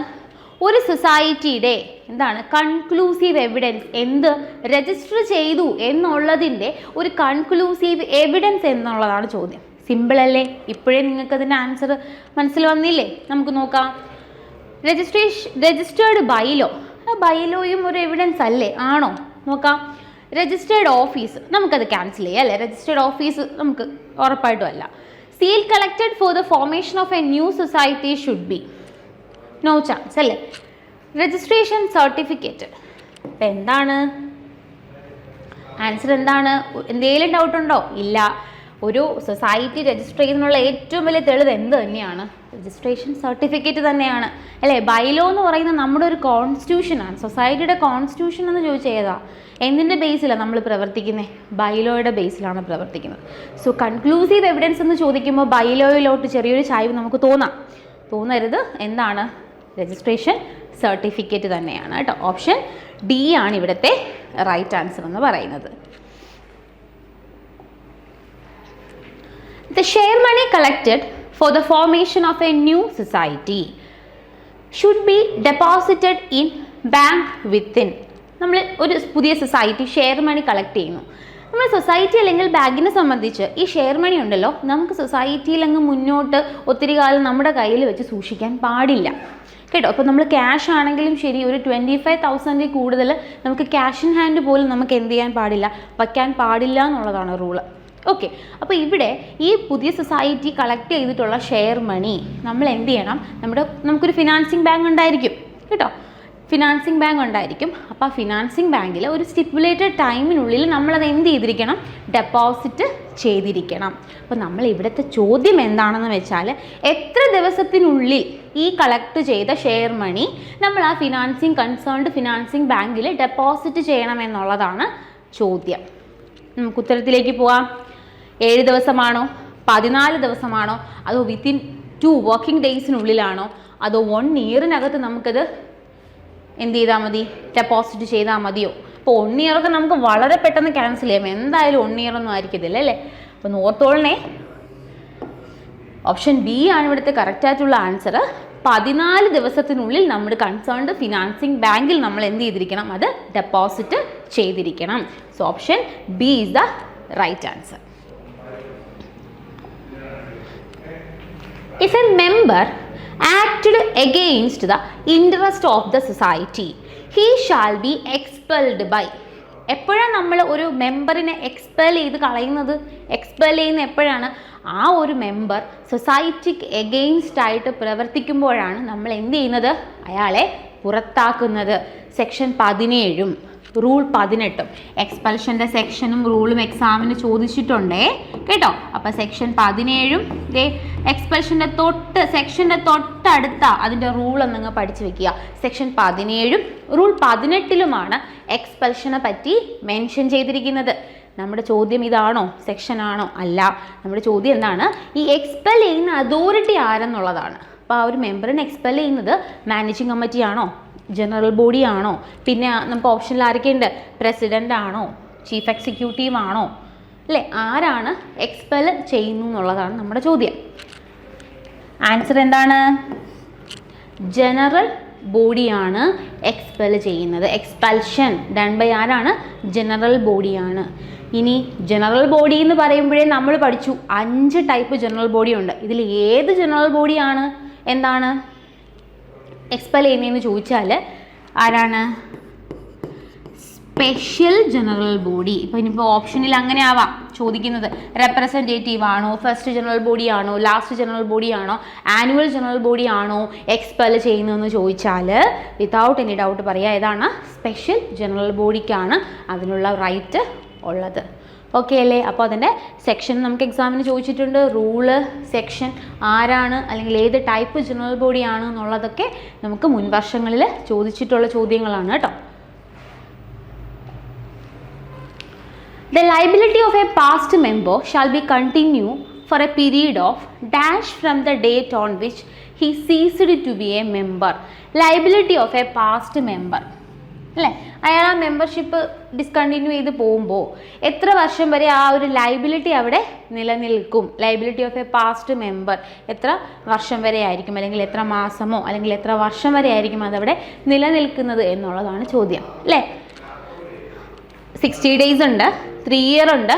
ഒരു സൊസൈറ്റിയുടെ എന്താണ് കൺക്ലൂസീവ് എവിഡൻസ്, എന്ത് രജിസ്റ്റർ ചെയ്തു എന്നുള്ളതിൻ്റെ ഒരു കൺക്ലൂസീവ് എവിഡൻസ് എന്നുള്ളതാണ് ചോദ്യം. സിമ്പിൾ അല്ലേ? ഇപ്പോഴേ നിങ്ങൾക്കതിൻ്റെ ആൻസർ മനസ്സിൽ വന്നില്ലേ? നമുക്ക് നോക്കാം. രജിസ്റ്റേർഡ് ബൈലോയും ഒരു എവിഡൻസ് അല്ലേ? ആണോ? നോക്കാം. രജിസ്റ്റേർഡ് ഓഫീസ് നമുക്കത് ക്യാൻസൽ ചെയ്യാം അല്ലേ? രജിസ്റ്റേർഡ് ഓഫീസ് നമുക്ക് ഉറപ്പായിട്ടും അല്ല. Seal collected for the formation of a new society should be, no chance അല്ലേ? രജിസ്ട്രേഷൻ സർട്ടിഫിക്കറ്റ് ഇപ്പം എന്താണ് ആൻസർ? എന്താണ്? എന്തെങ്കിലും ഡൗട്ട് ഉണ്ടോ? ഇല്ല. ഒരു സൊസൈറ്റി രജിസ്റ്റർ ചെയ്യുന്നതിനുള്ള ഏറ്റവും വലിയ തെളിവ് എന്ത് തന്നെയാണ്? രജിസ്ട്രേഷൻ സർട്ടിഫിക്കറ്റ് തന്നെയാണ് അല്ലേ? ബൈലോ എന്ന് പറയുന്നത് നമ്മുടെ ഒരു കോൺസ്റ്റിറ്റ്യൂഷനാണ്. സൊസൈറ്റിയുടെ കോൺസ്റ്റിറ്റ്യൂഷൻ എന്ന് ചോദിച്ചാൽ ഏതാ? എന്തിൻ്റെ ബേസിലാണ് നമ്മൾ പ്രവർത്തിക്കുന്നത്? ബൈലോയുടെ ബേസിലാണ് പ്രവർത്തിക്കുന്നത്. സോ കൺക്ലൂസീവ് എവിഡൻസ് എന്ന് ചോദിക്കുമ്പോൾ ബൈലോയിലോട്ട് ചെറിയൊരു ചായ്വ് നമുക്ക് തോന്നരുത്. എന്താണ്? രജിസ്ട്രേഷൻ സർട്ടിഫിക്കറ്റ് തന്നെയാണ് കേട്ടോ. ഓപ്ഷൻ ഡി ആണ് ഇവിടുത്തെ റൈറ്റ് ആൻസർ എന്ന് പറയുന്നത്. The share money collected for the formation of a new society should be deposited in bank within. നമ്മൾ ഒരു പുതിയ സൊസൈറ്റി ഷെയർ മണി കളക്ട് ചെയ്യുന്നു. നമ്മൾ സൊസൈറ്റി അല്ലെങ്കിൽ ബാങ്കിനെ സംബന്ധിച്ച് ഈ ഷെയർ മണി ഉണ്ടല്ലോ, നമുക്ക് സൊസൈറ്റിയിൽ അങ്ങ് മുന്നോട്ട് ഒത്തിരി കാലം നമ്മുടെ കയ്യിൽ വെച്ച് സൂക്ഷിക്കാൻ പാടില്ല കേട്ടോ. അപ്പോൾ നമ്മൾ ക്യാഷ് ആണെങ്കിലും ശരി, ഒരു 25,000 കൂടുതൽ നമുക്ക് ക്യാഷ് ഇൻ ഹാൻഡ് പോലും നമുക്ക് എന്ത് ചെയ്യാൻ പാടില്ല, വയ്ക്കാൻ പാടില്ല എന്നുള്ളതാണ് റൂള്. ഓക്കെ, അപ്പോൾ ഇവിടെ ഈ പുതിയ സൊസൈറ്റി കളക്ട് ചെയ്തിട്ടുള്ള ഷെയർ മണി നമ്മൾ എന്ത് ചെയ്യണം, നമുക്കൊരു ഫിനാൻസിങ് ബാങ്ക് ഉണ്ടായിരിക്കും കേട്ടോ, ഫിനാൻസിങ് ബാങ്ക് ഉണ്ടായിരിക്കും. അപ്പോൾ ആ ഫിനാൻസിങ് ബാങ്കിൽ ഒരു സ്റ്റിപ്പുലേറ്റഡ് ടൈമിനുള്ളിൽ നമ്മളത് എന്ത് ചെയ്തിരിക്കണം, ഡെപ്പോസിറ്റ് ചെയ്തിരിക്കണം. അപ്പോൾ നമ്മൾ ഇവിടുത്തെ ചോദ്യം എന്താണെന്ന് വെച്ചാൽ, എത്ര ദിവസത്തിനുള്ളിൽ ഈ കളക്ട് ചെയ്ത ഷെയർ മണി നമ്മൾ ആ കൺസേൺഡ് ഫിനാൻസിങ് ബാങ്കിൽ ഡെപ്പോസിറ്റ് ചെയ്യണമെന്നുള്ളതാണ് ചോദ്യം. നമുക്ക് ഉത്തരത്തിലേക്ക് പോവാം. 7 ദിവസമാണോ, 14 ദിവസമാണോ, അതോ വിത്തിൻ 2 വർക്കിംഗ് ഡേയ്സിനുള്ളിലാണോ, അതോ 1 ഇയറിനകത്ത് നമുക്കത് എന്ത് ചെയ്താൽ മതി, ഡെപ്പോസിറ്റ് ചെയ്താൽ മതിയോ? അപ്പോൾ 1 ഇയറൊക്കെ നമുക്ക് വളരെ പെട്ടെന്ന് ക്യാൻസൽ ചെയ്യാം, എന്തായാലും 1 ഇയറൊന്നും ആയിരിക്കത്തില്ല അല്ലേ. അപ്പോൾ നോർത്തോളിനെ ഓപ്ഷൻ ബി ആണ് ഇവിടുത്തെ കറക്റ്റായിട്ടുള്ള ആൻസർ. 14 ദിവസത്തിനുള്ളിൽ നമ്മുടെ കൺസേൺഡ് ഫിനാൻസിങ് ബാങ്കിൽ നമ്മൾ എന്ത് ചെയ്തിരിക്കണം, അത് ഡെപ്പോസിറ്റ് ചെയ്തിരിക്കണം. So option B is the right answer. If a member acted against the interest of the society, he shall be expelled by. എപ്പോഴാണ് നമ്മൾ ഒരു മെമ്പറിനെ എക്സ്പെൽ ചെയ്ത് കളയുന്നത്? എക്സ്പെൽ ചെയ്യുന്ന എപ്പോഴാണ്? ആ ഒരു മെമ്പർ സൊസൈറ്റിക്ക് എഗെയിൻസ്റ്റ് ആയിട്ട് പ്രവർത്തിക്കുമ്പോഴാണ് നമ്മൾ എന്ത് ചെയ്യുന്നത്, അയാളെ പുറത്താക്കുന്നത്. സെക്ഷൻ 17 റൂൾ 18 എക്സ്പൾഷൻ്റെ സെക്ഷനും റൂളും എക്സാമിന് ചോദിച്ചിട്ടുണ്ടേ കേട്ടോ. അപ്പോൾ സെക്ഷൻ 17 എക്സ്പൾഷൻ്റെ സെക്ഷൻ്റെ തൊട്ടടുത്ത അതിൻ്റെ റൂൾ എന്നങ്ങ് പഠിച്ചു വെക്കുക. സെക്ഷൻ 17 റൂൾ 18 എക്സ്പൾഷനെ പറ്റി മെൻഷൻ ചെയ്തിരിക്കുന്നത്. നമ്മുടെ ചോദ്യം ഇതാണോ, സെക്ഷൻ ആണോ? അല്ല. നമ്മുടെ ചോദ്യം എന്താണ്, ഈ എക്സ്പെൽ ചെയ്യുന്ന അതോറിറ്റി ആരെന്നുള്ളതാണ്. അപ്പോൾ ആ ഒരു മെമ്പറിനെ എക്സ്പെൽ ചെയ്യുന്നത് മാനേജിങ് കമ്മിറ്റി ആണോ, ജനറൽ ബോഡി ആണോ, പിന്നെ നമുക്ക് ഓപ്ഷനിൽ ആരൊക്കെയുണ്ട്, പ്രസിഡൻ്റ് ആണോ, ചീഫ് എക്സിക്യൂട്ടീവ് ആണോ, അല്ലേ? ആരാണ് എക്സ്പെൽ ചെയ്യുന്നു എന്നുള്ളതാണ് നമ്മുടെ ചോദ്യം. ആൻസർ എന്താണ്? ജനറൽ ബോഡിയാണ് എക്സ്പെൽ ചെയ്യുന്നത്. എക്സ്പൾഷൻ ഡൺ ബൈ ആരാണ്? ജനറൽ ബോഡിയാണ്. ഇനി ജനറൽ ബോഡി എന്ന് പറയുമ്പോഴേ നമ്മൾ പഠിച്ചു 5 ടൈപ്പ് ജനറൽ ബോഡി ഉണ്ട്. ഇതിൽ ഏത് ജനറൽ ബോഡിയാണ് എന്താണ് എക്സ്പെൽ ചെയ്യുന്നതെന്ന് ചോദിച്ചാൽ ആരാണ്? Special general body. ഇപ്പോൾ ഇനിയിപ്പോൾ ഓപ്ഷനിൽ അങ്ങനെ ആവാം ചോദിക്കുന്നത്, റെപ്രസെൻറ്റേറ്റീവ് ആണോ, ഫസ്റ്റ് ജനറൽ ബോഡി ആണോ, ലാസ്റ്റ് ജനറൽ ബോഡി ആണോ, ആനുവൽ ജനറൽ ബോഡി ആണോ എക്സ്പെൽ ചെയ്യുന്നതെന്ന് ചോദിച്ചാൽ വിതൗട്ട് എനി ഡൗട്ട് പറയുക ഏതാണ്? സ്പെഷ്യൽ ജനറൽ ബോഡിക്കാണ് അതിനുള്ള റൈറ്റ് ഉള്ളത്. ഓക്കെ അല്ലേ? അപ്പോൾ അതിൻ്റെ സെക്ഷൻ നമുക്ക് എക്സാമിന് ചോദിച്ചിട്ടുണ്ട്. റൂള്, സെക്ഷൻ, ആരാണ് അല്ലെങ്കിൽ ഏത് ടൈപ്പ് ജനറൽ ബോഡിയാണ് എന്നുള്ളതൊക്കെ നമുക്ക് മുൻ വർഷങ്ങളിൽ ചോദിച്ചിട്ടുള്ള ചോദ്യങ്ങളാണ് കേട്ടോ. The liability of a past member shall be continue for a period of dash from the date on which he ceased to be a member. Liability of a past member അല്ലേ? അയാൾ ആ മെമ്പർഷിപ്പ് ഡിസ്കണ്ടിന്യൂ ചെയ്ത് പോകുമ്പോൾ എത്ര വർഷം വരെ ആ ഒരു ലൈബിലിറ്റി അവിടെ നിലനിൽക്കും? Liability of A past member എത്ര വർഷം വരെ ആയിരിക്കും, അല്ലെങ്കിൽ എത്ര മാസമോ അല്ലെങ്കിൽ എത്ര വർഷം വരെ ആയിരിക്കും അതവിടെ നിലനിൽക്കുന്നത് എന്നുള്ളതാണ് ചോദ്യം അല്ലേ? 60 ഡേയ്സ് ഉണ്ട്, 3 ഇയർ ഉണ്ട്,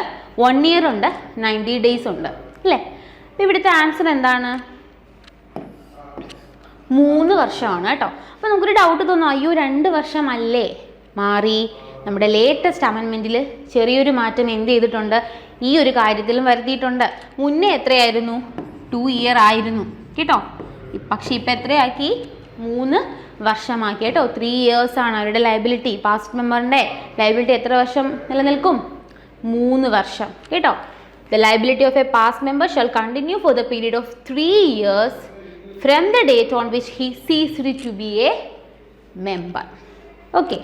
1 ഇയർ ഉണ്ട്, 90 ഡേയ്സ് ഉണ്ട് അല്ലേ? അപ്പോൾ ഇവിടുത്തെ ആൻസർ എന്താണ്? 3 വർഷമാണ് കേട്ടോ. അപ്പോൾ നമുക്കൊരു ഡൗട്ട് തോന്നും, അയ്യോ 2 വർഷമല്ലേ? മാറി. നമ്മുടെ ലേറ്റസ്റ്റ് അമെൻമെൻറ്റിൽ ചെറിയൊരു മാറ്റം എന്ത് ചെയ്തിട്ടുണ്ട്, ഈ ഒരു കാര്യത്തിലും വരുത്തിയിട്ടുണ്ട്. മുന്നേ എത്രയായിരുന്നു? 2 ഇയർ ആയിരുന്നു കേട്ടോ. പക്ഷേ ഇപ്പം എത്രയാക്കി? 3 വർഷമാക്കി കേട്ടോ. 3 ഇയേഴ്സാണ് അവരുടെ ലയബിലിറ്റി. പാസ്റ്റ് മെമ്പറിൻ്റെ ലയബിലിറ്റി എത്ര വർഷം നിലനിൽക്കും? 3 വർഷം കേട്ടോ. The liability of a past member shall continue for the period of 3 years from the date on which he ceased to be a member. Okay,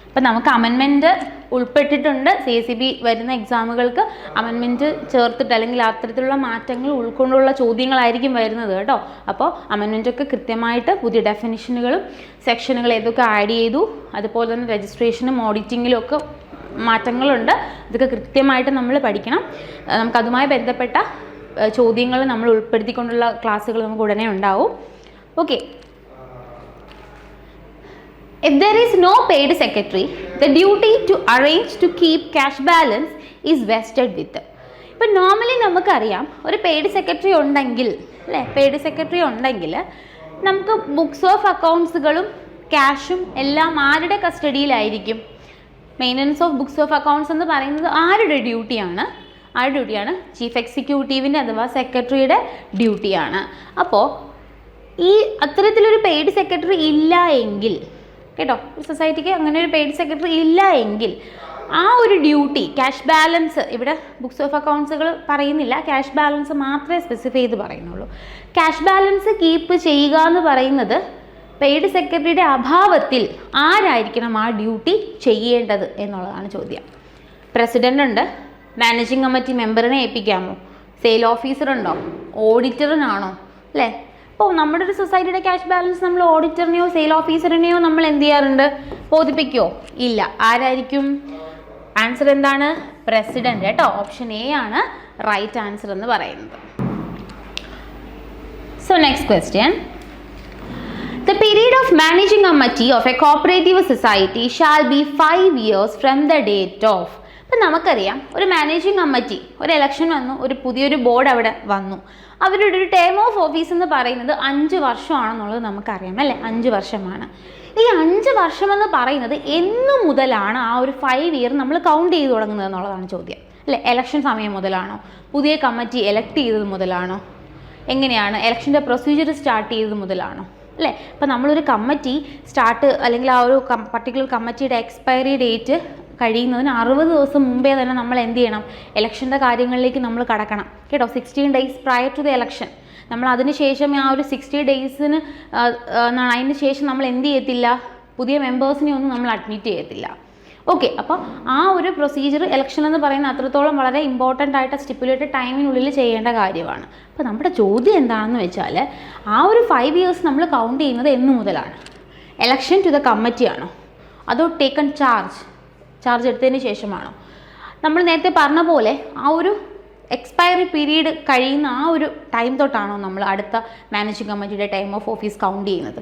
അപ്പം നമുക്ക് അമെൻമെൻറ്റ് ഉൾപ്പെട്ടിട്ടുണ്ട്. CSEB വരുന്ന എക്സാമുകൾക്ക് അമെൻമെൻറ്റ് ചേർത്തിട്ട് അല്ലെങ്കിൽ അത്തരത്തിലുള്ള മാറ്റങ്ങൾ ഉൾക്കൊണ്ടുള്ള ചോദ്യങ്ങളായിരിക്കും വരുന്നത് കേട്ടോ. അപ്പോൾ അമെൻമെൻറ്റൊക്കെ കൃത്യമായിട്ട് പുതിയ ഡെഫിനിഷനുകളും സെക്ഷനുകൾ ഏതൊക്കെ ആഡ് ചെയ്തു, അതുപോലെ തന്നെ രജിസ്ട്രേഷനും ഓഡിറ്റിങ്ങിലും ഒക്കെ മാറ്റങ്ങളുണ്ട്. ഇതൊക്കെ കൃത്യമായിട്ട് നമ്മൾ പഠിക്കണം. നമുക്കതുമായി ബന്ധപ്പെട്ട ചോദ്യങ്ങൾ നമ്മൾ ഉൾപ്പെടുത്തിക്കൊണ്ടുള്ള ക്ലാസ്സുകൾ നമുക്ക് ഉടനെ ഉണ്ടാവും. Okay, if there is no paid secretary, the duty to arrange to keep cash balance is vested with. ഇപ്പം നോർമലി നമുക്കറിയാം ഒരു പെയ്ഡ് സെക്രട്ടറി ഉണ്ടെങ്കിൽ അല്ലേ, പെയ്ഡ് സെക്രട്ടറി ഉണ്ടെങ്കിൽ നമുക്ക് ബുക്സ് ഓഫ് അക്കൗണ്ട്സുകളും ക്യാഷും എല്ലാം ആരുടെ കസ്റ്റഡിയിലായിരിക്കും? Maintenance of books of accounts എന്ന് പറയുന്നത് ആരുടെ ഡ്യൂട്ടിയാണ്? ചീഫ് എക്സിക്യൂട്ടീവിൻ്റെ അഥവാ സെക്രട്ടറിയുടെ ഡ്യൂട്ടിയാണ്. അപ്പോൾ ഈ അത്തരത്തിലൊരു പെയ്ഡ് സെക്രട്ടറി ഇല്ല എങ്കിൽ കേട്ടോ, സൊസൈറ്റിക്ക് അങ്ങനെ ഒരു പെയ്ഡ് സെക്രട്ടറി ഇല്ല എങ്കിൽ ആ ഒരു ഡ്യൂട്ടി, ക്യാഷ് ബാലൻസ്, ഇവിടെ ബുക്സ് ഓഫ് അക്കൗണ്ട്സുകൾ പറയുന്നില്ല, ക്യാഷ് ബാലൻസ് മാത്രമേ സ്പെസിഫൈ ചെയ്ത് പറയുന്നുള്ളൂ. ക്യാഷ് ബാലൻസ് കീപ്പ് ചെയ്യുക എന്ന് പറയുന്നത് പെയ്ഡ് സെക്രട്ടറിയുടെ അഭാവത്തിൽ ആരായിരിക്കണം ആ ഡ്യൂട്ടി ചെയ്യേണ്ടത് എന്നുള്ളതാണ് ചോദ്യം. പ്രസിഡൻ്റ് ഉണ്ട്, മാനേജിങ് കമ്മിറ്റി മെമ്പറിനെ ഏൽപ്പിക്കാമോ? സെയിൽ ഓഫീസർ ഉണ്ടോ? ഓഡിറ്ററിനാണോ? അല്ലേ? അപ്പോൾ നമ്മുടെ ഒരു സൊസൈറ്റിയുടെ ക്യാഷ് ബാലൻസ് നമ്മൾ ഓഡിറ്ററിനെയോ സെയിൽ ഓഫീസറിനെയോ നമ്മൾ എന്ത് ചെയ്യാറുണ്ട്? ബോധിപ്പിക്കുമോ? ഇല്ല. ആരായിരിക്കും? ആൻസർ എന്താണ്? പ്രസിഡന്റ് കേട്ടോ. ഓപ്ഷൻ എ ആണ് റൈറ്റ് ആൻസർ എന്ന് പറയുന്നത്. So next question. The period of managing committee of a cooperative society shall be 5 years from the date of. അപ്പം നമുക്കറിയാം ഒരു മാനേജിങ് കമ്മിറ്റി, ഒരു ഇലക്ഷൻ വന്നു, ഒരു പുതിയൊരു ബോർഡ് അവിടെ വന്നു, അവരുടെ ഒരു ടേം ഓഫ് ഓഫീസ് എന്ന് പറയുന്നത് 5 വർഷമാണെന്നുള്ളത് നമുക്കറിയാം അല്ലേ? 5 വർഷമാണ്. ഈ 5 വർഷം എന്ന് പറയുന്നത് എന്ന് മുതലാണ് ആ ഒരു 5 ഇയർ നമ്മൾ കൗണ്ട് ചെയ്ത് തുടങ്ങുന്നത് എന്നുള്ളതാണ് ചോദ്യം അല്ലേ? ഇലക്ഷൻ സമയം മുതലാണോ? പുതിയ കമ്മിറ്റി എലക്ട് ചെയ്തത് മുതലാണോ? എങ്ങനെയാണ്? ഇലക്ഷൻ്റെ പ്രൊസീജിയർ സ്റ്റാർട്ട് ചെയ്തത് മുതലാണോ? അല്ലേ? അപ്പോൾ നമ്മളൊരു കമ്മിറ്റി സ്റ്റാർട്ട് അല്ലെങ്കിൽ ആ ഒരു പർട്ടിക്കുലർ കമ്മിറ്റിയുടെ എക്സ്പയറി ഡേറ്റ് കഴിയുന്നതിന് 60 ദിവസം മുമ്പേ തന്നെ നമ്മൾ എന്ത് ചെയ്യണം? ഇലക്ഷൻ്റെ കാര്യങ്ങളിലേക്ക് നമ്മൾ കടക്കണം കേട്ടോ. 16 days prior to the election. നമ്മൾ അതിന് ശേഷം ആ ഒരു 60 daysന് അതിന് ശേഷം നമ്മൾ എന്ത് ചെയ്യത്തില്ല? പുതിയ മെമ്പേഴ്സിനെ ഒന്നും നമ്മൾ അഡ്മിറ്റ് ചെയ്യത്തില്ല. ഓക്കെ, അപ്പോൾ ആ ഒരു പ്രൊസീജിയർ ഇലക്ഷൻ എന്ന് പറയുന്നത് അത്രത്തോളം വളരെ ഇമ്പോർട്ടൻ്റ് ആയിട്ട് സ്റ്റിപ്പുലേറ്റഡ് ടൈമിനുള്ളിൽ ചെയ്യേണ്ട കാര്യമാണ്. അപ്പോൾ നമ്മുടെ ചോദ്യം എന്താണെന്ന് വെച്ചാൽ ആ ഒരു 5 years നമ്മൾ കൗണ്ട് ചെയ്യുന്നത് എന്ന് മുതലാണ്? ഇലക്ഷൻ ടു ദ കമ്മിറ്റി ആണോ? അതോ ടേക്കൺ ചാർജ് എടുത്തതിന് ശേഷമാണോ? നമ്മൾ നേരത്തെ പറഞ്ഞ പോലെ ആ ഒരു എക്സ്പയറി പീരീഡ് കഴിയുന്ന ആ ഒരു ടൈം തൊട്ടാണോ നമ്മൾ അടുത്ത മാനേജിങ് കമ്മിറ്റിയുടെ ടൈം ഓഫ് ഓഫീസ് കൗണ്ട് ചെയ്യുന്നത്?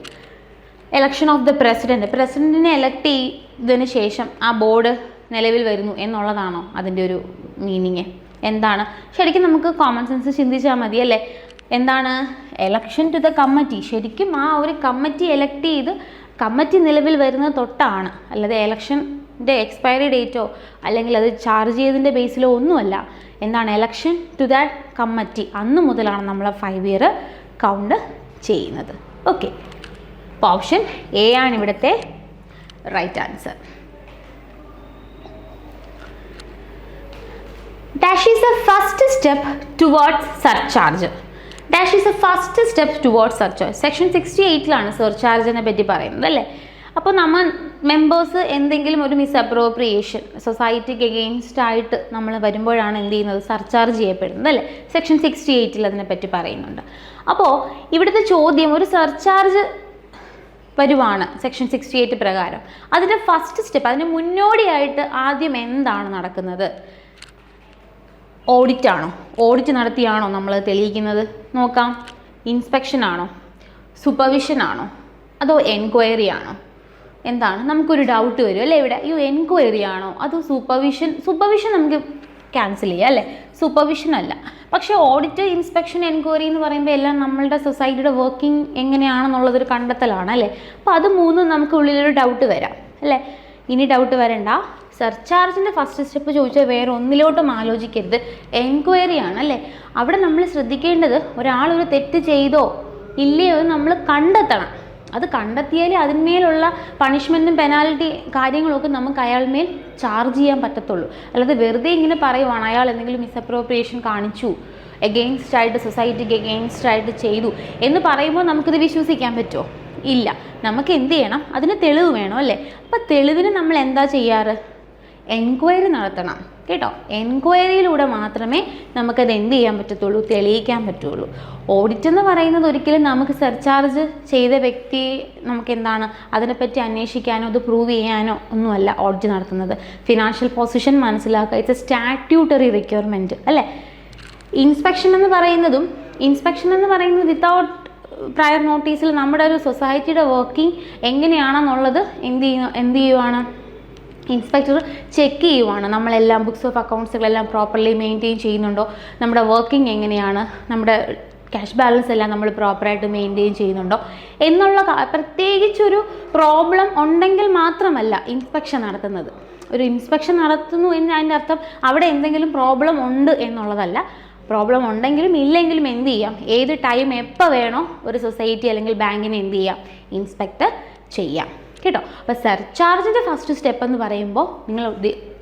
ഇലക്ഷൻ ഓഫ് ദ പ്രസിഡൻറ്റിനെ എലക്ട് ചെയ്തതിന് ശേഷം ആ ബോർഡ് നിലവിൽ വരുന്നു എന്നുള്ളതാണോ അതിൻ്റെ ഒരു മീനിങ്? എന്താണ്? ശരിക്കും നമുക്ക് കോമൺ സെൻസ് ചിന്തിച്ചാൽ മതി അല്ലേ? എന്താണ് എലക്ഷൻ ടു ദ കമ്മിറ്റി? ശരിക്കും ആ ഒരു കമ്മിറ്റി എലക്ട് ചെയ്ത് കമ്മിറ്റി നിലവിൽ വരുന്നത് തൊട്ടാണ്, അല്ലാതെ എലക്ഷൻ്റെ എക്സ്പയറി ഡേറ്റോ അല്ലെങ്കിൽ അത് ചാർജ് ചെയ്തതിൻ്റെ ബേസിലോ ഒന്നുമല്ല. എന്താണ്? എലക്ഷൻ ടു ദാറ്റ് കമ്മിറ്റി അന്ന് മുതലാണ് നമ്മൾ 5 year കൗണ്ട് ചെയ്യുന്നത്. ഓക്കെ, അപ്പോൾ ഓപ്ഷൻ എ ആണ് ഇവിടുത്തെ right answer. Dash is a first step towards surcharge. Dash is a first step towards surcharge. Section 68 സർചാർജിനെ പറ്റി പറയുന്നത് അല്ലേ? അപ്പോൾ നമ്മൾ മെമ്പേഴ്സ് എന്തെങ്കിലും ഒരു മിസ്അപ്രോപ്രിയേഷൻ സൊസൈറ്റിക്ക് എഗെയിൻസ്റ്റ് ആയിട്ട് നമ്മൾ വരുമ്പോഴാണ് എന്ത് ചെയ്യുന്നത്? സർചാർജ് ചെയ്യപ്പെടുന്നത് അല്ലേ? സെക്ഷൻ 68 അതിനെപ്പറ്റി പറയുന്നുണ്ട്. അപ്പോൾ ഇവിടുത്തെ ചോദ്യം, ഒരു സർചാർജ് വരുവാണ് സെക്ഷൻ 68 പ്രകാരം, അതിൻ്റെ ഫസ്റ്റ് സ്റ്റെപ്പ്, അതിന് മുന്നോടിയായിട്ട് ആദ്യം എന്താണ് നടക്കുന്നത്? ഓഡിറ്റ് ആണോ? ഓഡിറ്റ് നടത്തിയാണോ നമ്മൾ തെളിയിക്കുന്നത്? നോക്കാം. ഇൻസ്പെക്ഷൻ ആണോ? സൂപ്പർവിഷൻ ആണോ? അതോ എൻക്വയറി ആണോ? എന്താണ്? നമുക്കൊരു ഡൗട്ട് വരും അല്ലേ ഇവിടെ. ഈ എൻക്വയറി ആണോ അതോ സൂപ്പർവിഷൻ നമുക്ക് ക്യാൻസൽ ചെയ്യാം അല്ലേ? സൂപ്പർവിഷൻ അല്ല. പക്ഷേ ഓഡിറ്റ്, ഇൻസ്പെക്ഷൻ, എൻക്വയറി എന്ന് പറയുമ്പോൾ എല്ലാം നമ്മളുടെ സൊസൈറ്റിയുടെ വർക്കിംഗ് എങ്ങനെയാണെന്നുള്ളതൊരു കണ്ടെത്തലാണ് അല്ലേ? അപ്പോൾ അത് മൂന്നും നമുക്ക് ഉള്ളിലൊരു ഡൗട്ട് വരാം അല്ലേ? ഇനി ഡൗട്ട് വരണ്ട. സർചാർജിൻ്റെ ഫസ്റ്റ് സ്റ്റെപ്പ് ചോദിച്ചാൽ വേറെ ഒന്നിലോട്ടും ആലോചിക്കരുത്, എൻക്വയറി ആണ് അല്ലേ? അവിടെ നമ്മൾ ശ്രദ്ധിക്കേണ്ടത് ഒരാളൊരു തെറ്റ് ചെയ്തോ ഇല്ലയോ നമ്മൾ കണ്ടെത്തണം. അത് കണ്ടെത്തിയാലേ അതിന്മേലുള്ള പണിഷ്മെൻറ്റും പെനാൽറ്റി കാര്യങ്ങളൊക്കെ നമുക്ക് അയാൾമേൽ ചാർജ് ചെയ്യാൻ പറ്റത്തുള്ളൂ. അല്ലാതെ വെറുതെ ഇങ്ങനെ പറയുവാണ് അയാൾ എന്തെങ്കിലും മിസ്അപ്രോപ്രിയേഷൻ കാണിച്ചു, എഗെയിൻസ്റ്റ് ആയിട്ട് സൊസൈറ്റിക്ക് എഗെയിൻസ്റ്റ് ആയിട്ട് ചെയ്തു എന്ന് പറയുമ്പോൾ നമുക്കിത് വിശ്വസിക്കാൻ പറ്റുമോ? ഇല്ല. നമുക്ക് എന്ത് ചെയ്യണം? അതിന് തെളിവ് വേണം അല്ലേ? അപ്പം തെളിവിന് നമ്മൾ എന്താ ചെയ്യാറ്? എൻക്വയറി നടത്തണം കേട്ടോ. എൻക്വയറിയിലൂടെ മാത്രമേ നമുക്കത് എന്ത് ചെയ്യാൻ പറ്റത്തുള്ളൂ? തെളിയിക്കാൻ പറ്റുള്ളൂ. ഓഡിറ്റ് എന്ന് പറയുന്നത് ഒരിക്കലും നമുക്ക് സർചാർജ് ചെയ്ത വ്യക്തി നമുക്ക് എന്താണ് അതിനെപ്പറ്റി അന്വേഷിക്കാനോ അത് പ്രൂവ് ചെയ്യാനോ ഒന്നുമല്ല ഓഡിറ്റ് നടത്തുന്നത്. ഫിനാൻഷ്യൽ പൊസിഷൻ മനസ്സിലാക്കുക, ഇറ്റ്സ് എ സ്റ്റാറ്റ്യൂട്ടറി റിക്വയർമെൻറ്റ് അല്ലേ? ഇൻസ്പെക്ഷൻ എന്ന് പറയുന്നത് വിത്തൗട്ട് പ്രയർ നോട്ടീസിൽ നമ്മുടെ ഒരു സൊസൈറ്റിയുടെ വർക്കിംഗ് എങ്ങനെയാണെന്നുള്ളത് എന്ത് ചെയ്യുവാണ്? ഇൻസ്പെക്ടർ ചെക്ക് ചെയ്യുവാണ് നമ്മളെല്ലാം ബുക്സ് ഓഫ് അക്കൗണ്ട്സുകളെല്ലാം പ്രോപ്പർലി മെയിൻറ്റെയിൻ ചെയ്യുന്നുണ്ടോ, നമ്മുടെ വർക്കിംഗ് എങ്ങനെയാണ്, നമ്മുടെ ക്യാഷ് ബാലൻസ് എല്ലാം നമ്മൾ പ്രോപ്പറായിട്ട് മെയിൻറ്റെയിൻ ചെയ്യുന്നുണ്ടോ എന്നുള്ള പ്രത്യേകിച്ചൊരു പ്രോബ്ലം ഉണ്ടെങ്കിൽ മാത്രമല്ല ഇൻസ്പെക്ഷൻ നടത്തുന്നത്. ഒരു ഇൻസ്പെക്ഷൻ നടത്തുന്നു എന്ന് അതിൻ്റെ അർത്ഥം അവിടെ എന്തെങ്കിലും പ്രോബ്ലം ഉണ്ട് എന്നുള്ളതല്ല. പ്രോബ്ലം ഉണ്ടെങ്കിലും ഇല്ലെങ്കിലും എന്ത് ചെയ്യാം, ഏത് ടൈം എപ്പോൾ വേണോ ഒരു സൊസൈറ്റി അല്ലെങ്കിൽ ബാങ്കിനെ എന്ത് ചെയ്യാം, ഇൻസ്പെക്ട് ചെയ്യാം കേട്ടോ. അപ്പോൾ സർചാർജിൻ്റെ ഫസ്റ്റ് സ്റ്റെപ്പ് എന്ന് പറയുമ്പോൾ നിങ്ങൾ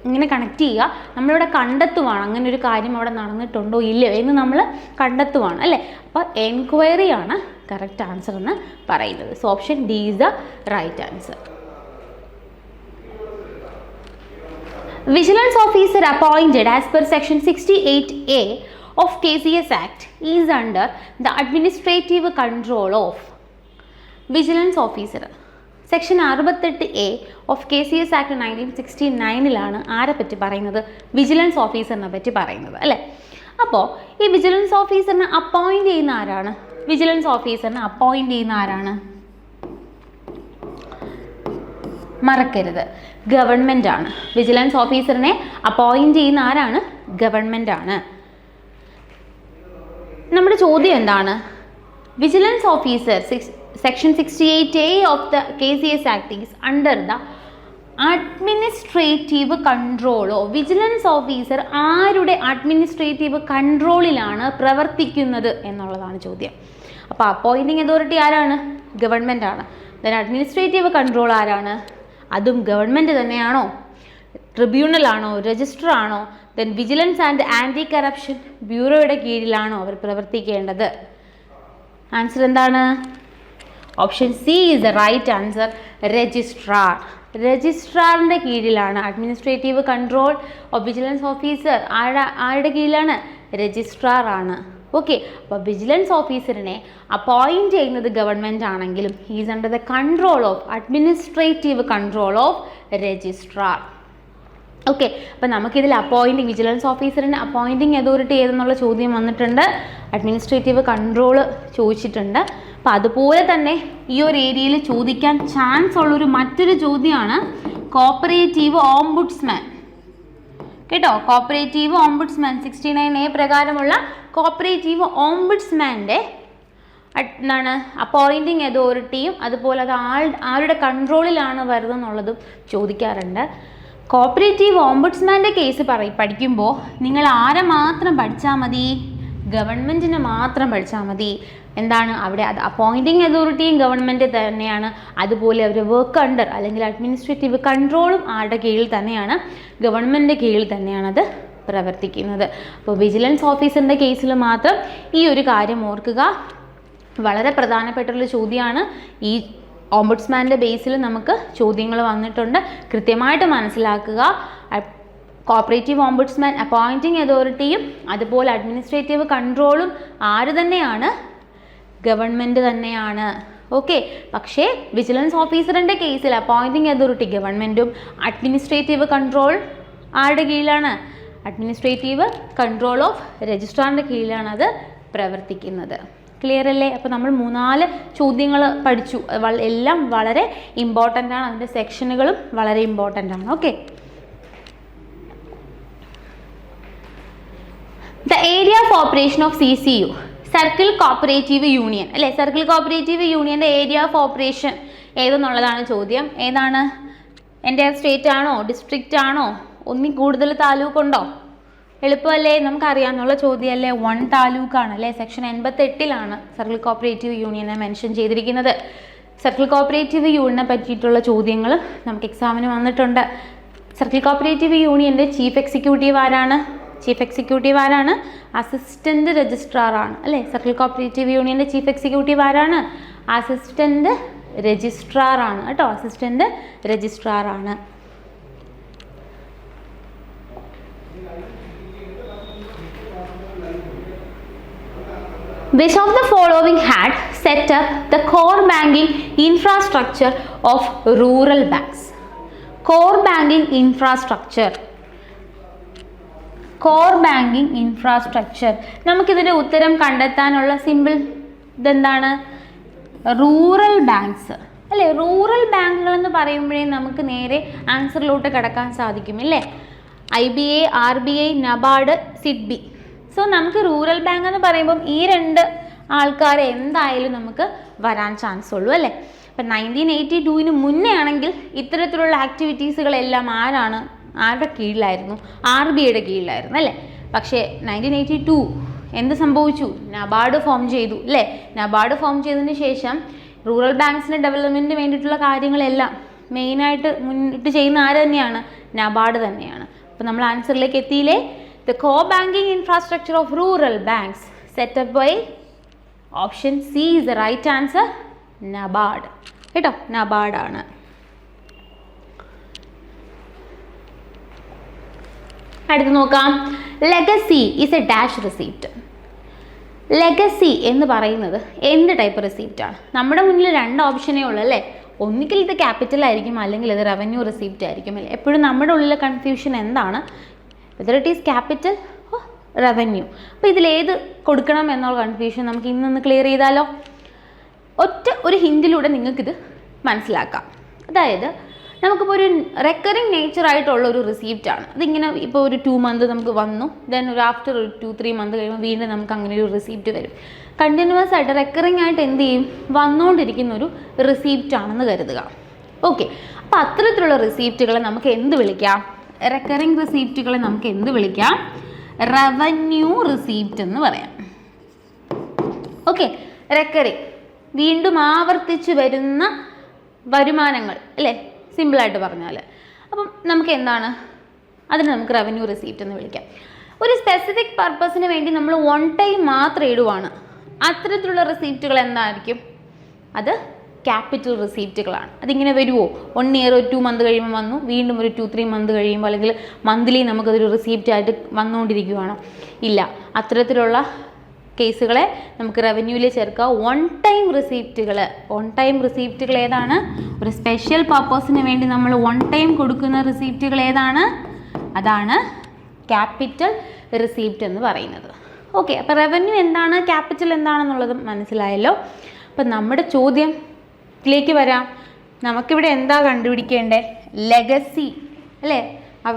ഇങ്ങനെ കണക്ട് ചെയ്യുക, നമ്മളിവിടെ കണ്ടെത്തുവാണ് അങ്ങനെ ഒരു കാര്യം അവിടെ നടന്നിട്ടുണ്ടോ ഇല്ലയോ എന്ന് നമ്മൾ കണ്ടെത്തുവാണ് അല്ലേ. അപ്പോൾ എൻക്വയറിയാണ് കറക്റ്റ് ആൻസർ എന്ന് പറയുന്നത്. So option D is the right answer. Vigilance officer appointed as per section 68A of KCS Act is under the administrative control of Vigilance officer. Section 68A of KCS act 1969 ആരെ പറ്റി പറയുന്നത്, വിജിലൻസ് ഓഫീസറിനെ പറ്റി പറയുന്നത് അല്ലേ. അപ്പോൾ ഈ വിജിലൻസ് ഓഫീസറിനെ അപ്പോയിൻറ്റ് ചെയ്യുന്ന ആരാണ്, വിജിലൻസ് ഓഫീസറിനെ അപ്പോയിൻറ്റ് ചെയ്യുന്ന ആരാണ്, മറക്കരുത് ഗവൺമെൻറ് ആണ്. വിജിലൻസ് ഓഫീസറിനെ അപ്പോയിൻറ്റ് ചെയ്യുന്ന ആരാണ്, ഗവൺമെൻറ് ആണ്. നമ്മുടെ ചോദ്യം എന്താണ്, vigilance officer section 68A of the KCS act is under the administrative കൺട്രോളോ. വിജിലൻസ് ഓഫീസർ ആരുടെ അഡ്മിനിസ്ട്രേറ്റീവ് കൺട്രോളിലാണ് പ്രവർത്തിക്കുന്നത് എന്നുള്ളതാണ് ചോദ്യം. അപ്പോൾ അപ്പോയിൻറ്റിംഗ് അതോറിറ്റി ആരാണ്, ഗവൺമെൻറ് ആണ്. ദെൻ അഡ്മിനിസ്ട്രേറ്റീവ് കൺട്രോൾ ആരാണ്, അതും ഗവൺമെൻറ് തന്നെയാണോ, ട്രിബ്യൂണൽ ആണോ, രജിസ്റ്റർ ആണോ, then vigilance and anti corruption ബ്യൂറോയുടെ കീഴിലാണോ അവർ പ്രവർത്തിക്കേണ്ടത്. ആൻസർ എന്താണ്, option C is the right answer, registrar. രജിസ്ട്രാറിൻ്റെ കീഴിലാണ് administrative control of vigilance officer. ആരുടെ കീഴിലാണ്, രജിസ്ട്രാർ ആണ്. ഓക്കെ, അപ്പോൾ വിജിലൻസ് ഓഫീസറിനെ അപ്പോയിൻറ്റ് ചെയ്യുന്നത് ഗവൺമെൻറ് ആണെങ്കിലും he's under the control of administrative control of registrar. Okay, അപ്പോൾ നമുക്കിതിൽ അപ്പോയിൻറ്റിംഗ് വിജിലൻസ് ഓഫീസറിന് അപ്പോയിൻറ്റിംഗ് അതോറിറ്റി ഏതെന്നുള്ള ചോദ്യം വന്നിട്ടുണ്ട്, അഡ്മിനിസ്ട്രേറ്റീവ് കൺട്രോൾ ചോദിച്ചിട്ടുണ്ട്. അപ്പോൾ അതുപോലെ തന്നെ ഈ ഒരു ഏരിയയിൽ ചോദിക്കാൻ ചാൻസ് ഉള്ളൊരു മറ്റൊരു ചോദ്യമാണ് കോപ്പറേറ്റീവ് ഓംബുഡ്സ്മാൻ കേട്ടോ. കോപ്പറേറ്റീവ് ഓംബുഡ്സ്മാൻ 69A പ്രകാരമുള്ള കോപ്പറേറ്റീവ് ഓംബുഡ്സ്മാൻ്റെ എന്താണ് അപ്പോയിൻറ്റിംഗ് അതോറിറ്റിയും അതുപോലെ അത് ആരുടെ കൺട്രോളിലാണ് വരുന്നതെന്നുള്ളതും ചോദിക്കാറുണ്ട്. കോപ്പറേറ്റീവ് ഓംബുഡ്സ്മാൻ്റെ കേസ് പഠിക്കുമ്പോൾ നിങ്ങൾ ആരെ മാത്രം പഠിച്ചാൽ മതി, ഗവൺമെൻറ്റിനെ മാത്രം പഠിച്ചാൽ മതി. എന്താണ് അവിടെ അത് അപ്പോയിൻറ്റിംഗ് അതോറിറ്റിയും ഗവൺമെൻറ് തന്നെയാണ്, അതുപോലെ അവർ വർക്ക് അണ്ടർ അല്ലെങ്കിൽ അഡ്മിനിസ്ട്രേറ്റീവ് കൺട്രോളും ആരുടെ കീഴിൽ തന്നെയാണ്, ഗവൺമെൻറ് കീഴിൽ തന്നെയാണത് പ്രവർത്തിക്കുന്നത്. അപ്പോൾ വിജിലൻസ് ഓഫീസറിൻ്റെ കേസിൽ മാത്രം ഈ ഒരു കാര്യം ഓർക്കുക, വളരെ പ്രധാനപ്പെട്ടുള്ള ചോദ്യമാണ്. ഈ ഓംബുഡ്സ്മാൻ്റെ ബേസിൽ നമുക്ക് ചോദ്യങ്ങൾ വന്നിട്ടുണ്ട്, കൃത്യമായിട്ട് മനസ്സിലാക്കുക. കോപ്പറേറ്റീവ് ഓംബുഡ്സ്മാൻ അപ്പോയിൻറ്റിംഗ് അതോറിറ്റിയും അതുപോലെ അഡ്മിനിസ്ട്രേറ്റീവ് കൺട്രോളും ആര് തന്നെയാണ്, ഗവൺമെൻറ് തന്നെയാണ്. ഓക്കെ, പക്ഷേ വിജിലൻസ് ഓഫീസറിൻ്റെ കേസിൽ അപ്പോയിൻറ്റിംഗ് അതോറിറ്റി ഗവൺമെൻറ്റും അഡ്മിനിസ്ട്രേറ്റീവ് കൺട്രോൾ ആരുടെ കീഴിലാണ്, അഡ്മിനിസ്ട്രേറ്റീവ് കൺട്രോൾ ഓഫ് രജിസ്ട്രാറിൻ്റെ കീഴിലാണ് അത് പ്രവർത്തിക്കുന്നത്. ക്ലിയർ അല്ലേ? അപ്പോൾ നമ്മൾ 3-4 ചോദ്യങ്ങൾ പഠിച്ചു, എല്ലാം വളരെ ഇമ്പോർട്ടൻ്റ് ആണ്, അതിൻ്റെ സെക്ഷനുകളും വളരെ ഇമ്പോർട്ടൻ്റ് ആണ്. Okay, the area of operation of CCU circle cooperative union അല്ലേ. സർക്കിൾ കോപ്പറേറ്റീവ് യൂണിയൻ്റെ ഏരിയ ഓഫ് ഓപ്പറേഷൻ ഏതെന്നുള്ളതാണ് ചോദ്യം. ഏതാണ്, എൻ്റെ സ്റ്റേറ്റ് ആണോ, ഡിസ്ട്രിക്റ്റ് ആണോ, ഒന്നിൽ കൂടുതൽ താലൂക്ക് ഉണ്ടോ? എളുപ്പമല്ലേ, നമുക്കറിയാമെന്നുള്ള ചോദ്യമല്ലേ. 1 താലൂക്കാണ് അല്ലേ. സെക്ഷൻ 88 സർക്കിൾ കോപ്പറേറ്റീവ് യൂണിയനെ മെൻഷൻ ചെയ്തിരിക്കുന്നത്. സർക്കിൾ കോപ്പറേറ്റീവ് യൂണിയനെ പറ്റിയിട്ടുള്ള ചോദ്യങ്ങൾ നമുക്ക് എക്സാമിന് വന്നിട്ടുണ്ട്. സർക്കിൾ കോപ്പറേറ്റീവ് യൂണിയൻ്റെ ചീഫ് എക്സിക്യൂട്ടീവ് ആരാണ്, അസിസ്റ്റൻ്റ് രജിസ്ട്രാർ ആണ് അല്ലേ. സർക്കിൾ കോപ്പറേറ്റീവ് യൂണിയൻ്റെ ചീഫ് എക്സിക്യൂട്ടീവ് ആരാണ്, അസിസ്റ്റൻ്റ് രജിസ്ട്രാർ ആണ് കേട്ടോ, അസിസ്റ്റൻ്റ് രജിസ്ട്രാർ ആണ്. Which of the following had set up the core banking infrastructure of rural banks? Core banking infrastructure. നമുക്കിതിൻ്റെ ഉത്തരം കണ്ടെത്താനുള്ള സിമ്പിൾ ഇതെന്താണ്, റൂറൽ ബാങ്ക്സ് അല്ലേ? റൂറൽ ബാങ്കുകൾ എന്ന് പറയുമ്പോഴേ നമുക്ക് നേരെ ആൻസറിലോട്ട് കിടക്കാൻ സാധിക്കും അല്ലേ? IBA, RBI, NABARD, SIDBI. So നമുക്ക് റൂറൽ ബാങ്ക് എന്ന് പറയുമ്പം ഈ രണ്ട് ആൾക്കാരെ എന്തായാലും നമുക്ക് വരാൻ ചാൻസ് ഉള്ളൂ അല്ലേ? അപ്പം 1982 മുന്നേ ആണെങ്കിൽ ഇത്തരത്തിലുള്ള ആക്ടിവിറ്റീസുകളെല്ലാം ആരുടെ കീഴിലായിരുന്നു? RBIയുടെ കീഴിലായിരുന്നു അല്ലേ? പക്ഷേ 1982 എന്ത് സംഭവിച്ചു? നബാർഡ് ഫോം ചെയ്തു അല്ലേ? നബാർഡ് ഫോം ചെയ്തതിന് ശേഷം റൂറൽ ബാങ്ക്സിൻ്റെ ഡെവലപ്മെൻറ്റിന് വേണ്ടിയിട്ടുള്ള കാര്യങ്ങളെല്ലാം മെയിനായിട്ട് മുന്നിട്ട് ചെയ്യുന്ന ആര് തന്നെയാണ്? നബാർഡ് തന്നെയാണ്. അപ്പോൾ നമ്മൾ ആൻസറിലേക്ക് എത്തിയില്ലേ? The co banking infrastructure of rural banks setup by option C is the right answer, NABARD കേട്ടോ, നബാർഡാണ്. അടുത്ത് നോക്കാം. Legacy is a dash receipt. Legacy എന്ന് പറയുന്നത് എന്ത് ടൈപ്പ് റിസീപ്റ്റാണ്? നമ്മുടെ മുന്നിൽ രണ്ട് ഓപ്ഷനേ ഉള്ളൂ അല്ലേ? ഒന്നുകിൽ ഇത് ക്യാപിറ്റൽ ആയിരിക്കും, അല്ലെങ്കിൽ ഇത് റവന്യൂ റിസീപ്റ്റ് ആയിരിക്കും അല്ലേ? എപ്പോഴും നമ്മുടെ ഉള്ളിലെ കൺഫ്യൂഷൻ എന്താണ്? Whether it is capital or revenue. അപ്പോൾ ഇതിലേത് കൊടുക്കണം എന്നുള്ള കൺഫ്യൂഷൻ നമുക്ക് ഇന്നൊന്ന് ക്ലിയർ ചെയ്താലോ? ഒരു ഹിൻറ്റിലൂടെ നിങ്ങൾക്കിത് മനസ്സിലാക്കാം. അതായത് നമുക്കിപ്പോൾ ഒരു റെക്കറിങ് നേച്ചറായിട്ടുള്ള ഒരു റിസീപ്റ്റാണ്. അതിങ്ങനെ ഇപ്പോൾ ഒരു 2 മന്ത് നമുക്ക് വന്നു, ദെൻ ഒരു ആഫ്റ്റർ ഒരു 2-3 മന്ത് കഴിയുമ്പോൾ വീണ്ടും നമുക്ക് അങ്ങനെ ഒരു റിസീപ്റ്റ് വരും. കണ്ടിന്യൂസ് ആയിട്ട് റെക്കറിങ് ആയിട്ട് എന്ത് ചെയ്യും? വന്നുകൊണ്ടിരിക്കുന്ന ഒരു റിസീപ്റ്റ് ആണെന്ന് കരുതുക. ഓക്കെ, അപ്പോൾ അത്തരത്തിലുള്ള റിസീപ്റ്റുകളെ നമുക്ക് എന്ത് വിളിക്കാം? റെക്കറിങ് റിസീപ്റ്റുകളെ നമുക്ക് എന്ത് വിളിക്കാം? റവന്യൂ റിസീപ്റ്റ് എന്ന് പറയാം. ഓക്കെ, റെക്കറിങ് വീണ്ടും ആവർത്തിച്ച് വരുന്ന വരുമാനങ്ങൾ അല്ലേ? സിമ്പിളായിട്ട് പറഞ്ഞാൽ അപ്പം നമുക്ക് എന്താണ്? അതിന് നമുക്ക് റവന്യൂ റിസീപ്റ്റ് എന്ന് വിളിക്കാം. ഒരു സ്പെസിഫിക് പർപ്പസിന് വേണ്ടി നമ്മൾ 1 ടൈം മാത്രം ഇടുവാണ്. അത്തരത്തിലുള്ള റിസീപ്റ്റുകൾ എന്തായിരിക്കും? അത് ക്യാപിറ്റൽ റിസീപ്റ്റുകളാണ്. അതിങ്ങനെ വരുമോ? 1 ഇയർ ഒരു 2 മന്ത് കഴിയുമ്പോൾ വന്നു, വീണ്ടും ഒരു 2-3 മന്ത് കഴിയുമ്പോൾ അല്ലെങ്കിൽ മന്ത്ലി നമുക്കതൊരു റിസീപ്റ്റായിട്ട് വന്നുകൊണ്ടിരിക്കുകയാണോ? ഇല്ല. അത്തരത്തിലുള്ള കേസുകളെ നമുക്ക് റവന്യൂവിൽ ചേർക്കുക. 1 ടൈം റിസീപ്റ്റുകൾ ഏതാണ്? ഒരു സ്പെഷ്യൽ പർപ്പസിന് വേണ്ടി നമ്മൾ 1 ടൈം കൊടുക്കുന്ന റിസീപ്റ്റുകൾ ഏതാണ്? അതാണ് ക്യാപിറ്റൽ റിസീപ്റ്റ് എന്ന് പറയുന്നത്. ഓക്കെ, അപ്പോൾ റവന്യൂ എന്താണ്, ക്യാപിറ്റൽ എന്താണെന്നുള്ളത് മനസ്സിലായല്ലോ. അപ്പം നമ്മുടെ ചോദ്യത്തിലേക്ക് വരാം. നമുക്കിവിടെ എന്താ കണ്ടുപിടിക്കേണ്ടത്? ലെഗസി അല്ലേ?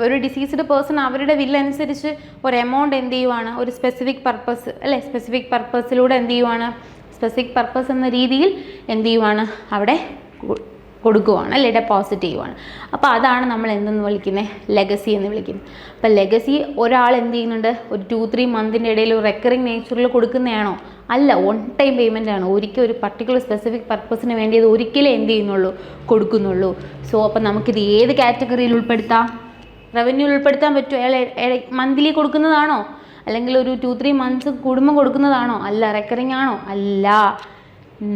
ഒരു ഡിസീസ്ഡ് പേഴ്സൺ അവരുടെ വില്ലനുസരിച്ച് ഒരു എമൗണ്ട് എന്ത് ചെയ്യുവാണ്? ഒരു സ്പെസിഫിക് പർപ്പസ് അല്ലേ? സ്പെസിഫിക് പർപ്പസിലൂടെ എന്ത് ചെയ്യുവാണ്? സ്പെസിഫിക് പർപ്പസ് എന്ന രീതിയിൽ എന്ത് ചെയ്യുവാണ്? അവിടെ കൊടുക്കുവാണ് അല്ലേ? ഡെപ്പോസിറ്റ് ചെയ്യുവാണ്. അപ്പോൾ അതാണ് നമ്മൾ എന്തെന്ന് വിളിക്കുന്നത്? ലെഗസി എന്ന് വിളിക്കുന്നത്. അപ്പോൾ ലെഗസി ഒരാൾ എന്ത് ചെയ്യുന്നുണ്ട്? ഒരു 2-3 മന്തിൻ്റെ ഇടയിൽ ഒരു റെക്കറിങ് നേച്ചറിൽ കൊടുക്കുന്നതാണോ? അല്ല, 1 ടൈം പേയ്മെൻ്റ് ആണ്. ഒരിക്കൽ ഒരു പർട്ടിക്കുലർ സ്പെസിഫിക് പർപ്പസിന് വേണ്ടി അത് ഒരിക്കലേ എന്ത് ചെയ്യുന്നുള്ളൂ? കൊടുക്കുന്നുള്ളൂ. സോ അപ്പോൾ നമുക്കിത് ഏത് കാറ്റഗറിയിൽ ഉൾപ്പെടുത്താം? റവന്യൂവിൽ ഉൾപ്പെടുത്താൻ പറ്റുമോ? അയാൾ മന്ത്ലി കൊടുക്കുന്നതാണോ? അല്ലെങ്കിൽ ഒരു 2-3 മന്ത്സ് കൂടുമ്പോൾ കൊടുക്കുന്നതാണോ? അല്ല. റെക്കറിങ് ആണോ? അല്ല,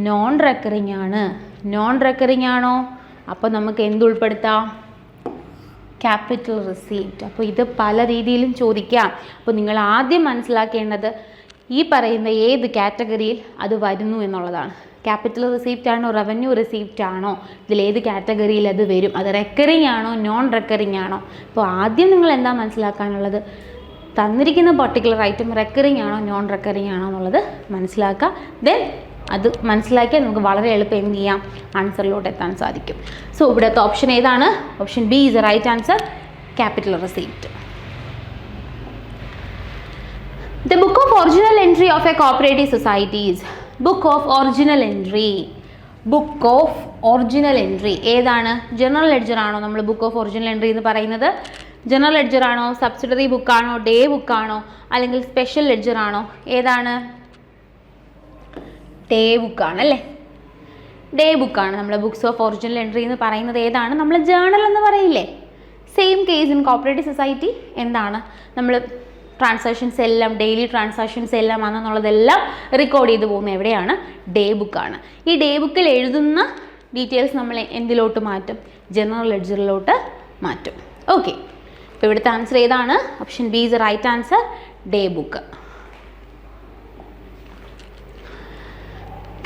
നോൺ റെക്കറിങ് ആണ്. നോൺ റെക്കറിങ് ആണോ? അപ്പോൾ നമുക്ക് എന്ത് ഉൾപ്പെടുത്താം? Capital receipt. അപ്പോൾ ഇത് പല രീതിയിലും ചോദിക്കാം. അപ്പോൾ നിങ്ങൾ ആദ്യം മനസ്സിലാക്കേണ്ടത് ഈ പറയുന്ന ഏത് കാറ്റഗറിയിൽ അത് വരുന്നു എന്നുള്ളതാണ്. ക്യാപിറ്റൽ റിസീപ്റ്റ് ആണോ, റവന്യൂ റിസീപ്റ്റ് ആണോ, ഇതിലേത് കാറ്റഗറിയിൽ അത് വരും? അത് റെക്കറിങ് ആണോ, നോൺ റെക്കറിങ് ആണോ? അപ്പോൾ ആദ്യം നിങ്ങൾ എന്താ മനസ്സിലാക്കാനുള്ളത്? തന്നിരിക്കുന്ന പർട്ടിക്കുലർ ഐറ്റം റെക്കറിങ് ആണോ, നോൺ റെക്കറിങ് ആണോ എന്നുള്ളത് മനസ്സിലാക്കുക. ദെൻ അത് മനസ്സിലാക്കിയാൽ നമുക്ക് വളരെ എളുപ്പം എന്ത് ചെയ്യാം? ആൻസറിലോട്ട് എത്താൻ സാധിക്കും. സോ ഇവിടുത്തെ ഓപ്ഷൻ ഏതാണ്? Option B is the right answer, capital receipt. The book of original entry of a cooperative society is book of original entry. Book of original entry ഏതാണ്? ജനറൽ ലെഡ്ജർ ആണോ നമ്മൾ ബുക്ക് ഓഫ് ഒറിജിനൽ എൻട്രി എന്ന് പറയുന്നത്? ജനറൽ ലെഡ്ജർ ആണോ, സബ്സിഡറി ബുക്കാണോ, ഡേ ബുക്കാണോ, അല്ലെങ്കിൽ സ്പെഷ്യൽ ലെഡ്ജർ ആണോ? ഏതാണ്? ഡേ ബുക്കാണ് അല്ലേ? ഡേ ബുക്കാണ് നമ്മൾ ബുക്സ് ഓഫ് ഒറിജിനൽ എൻട്രി എന്ന് പറയുന്നത്. ഏതാണ്? നമ്മൾ ജേണൽ എന്ന് പറയില്ലേ? Same case in cooperative society എന്താണ്? നമ്മൾ ട്രാൻസാക്ഷൻസ് എല്ലാം, ഡെയിലി ട്രാൻസാക്ഷൻസ് എല്ലാം ആണെന്നുള്ളതെല്ലാം റെക്കോർഡ് ചെയ്ത് പോകുന്നത് എവിടെയാണ്? ഡേ ബുക്കാണ്. ഈ ഡേ ബുക്കിൽ എഴുതുന്ന ഡീറ്റെയിൽസ് നമ്മൾ എന്തിലോട്ട് മാറ്റും? ജനറൽ ലെഡ്ജറിലോട്ട് മാറ്റും. ഓക്കെ, അപ്പോൾ ഇവിടുത്തെ ആൻസർ ഏതാണ്? Option B is the right answer, day book.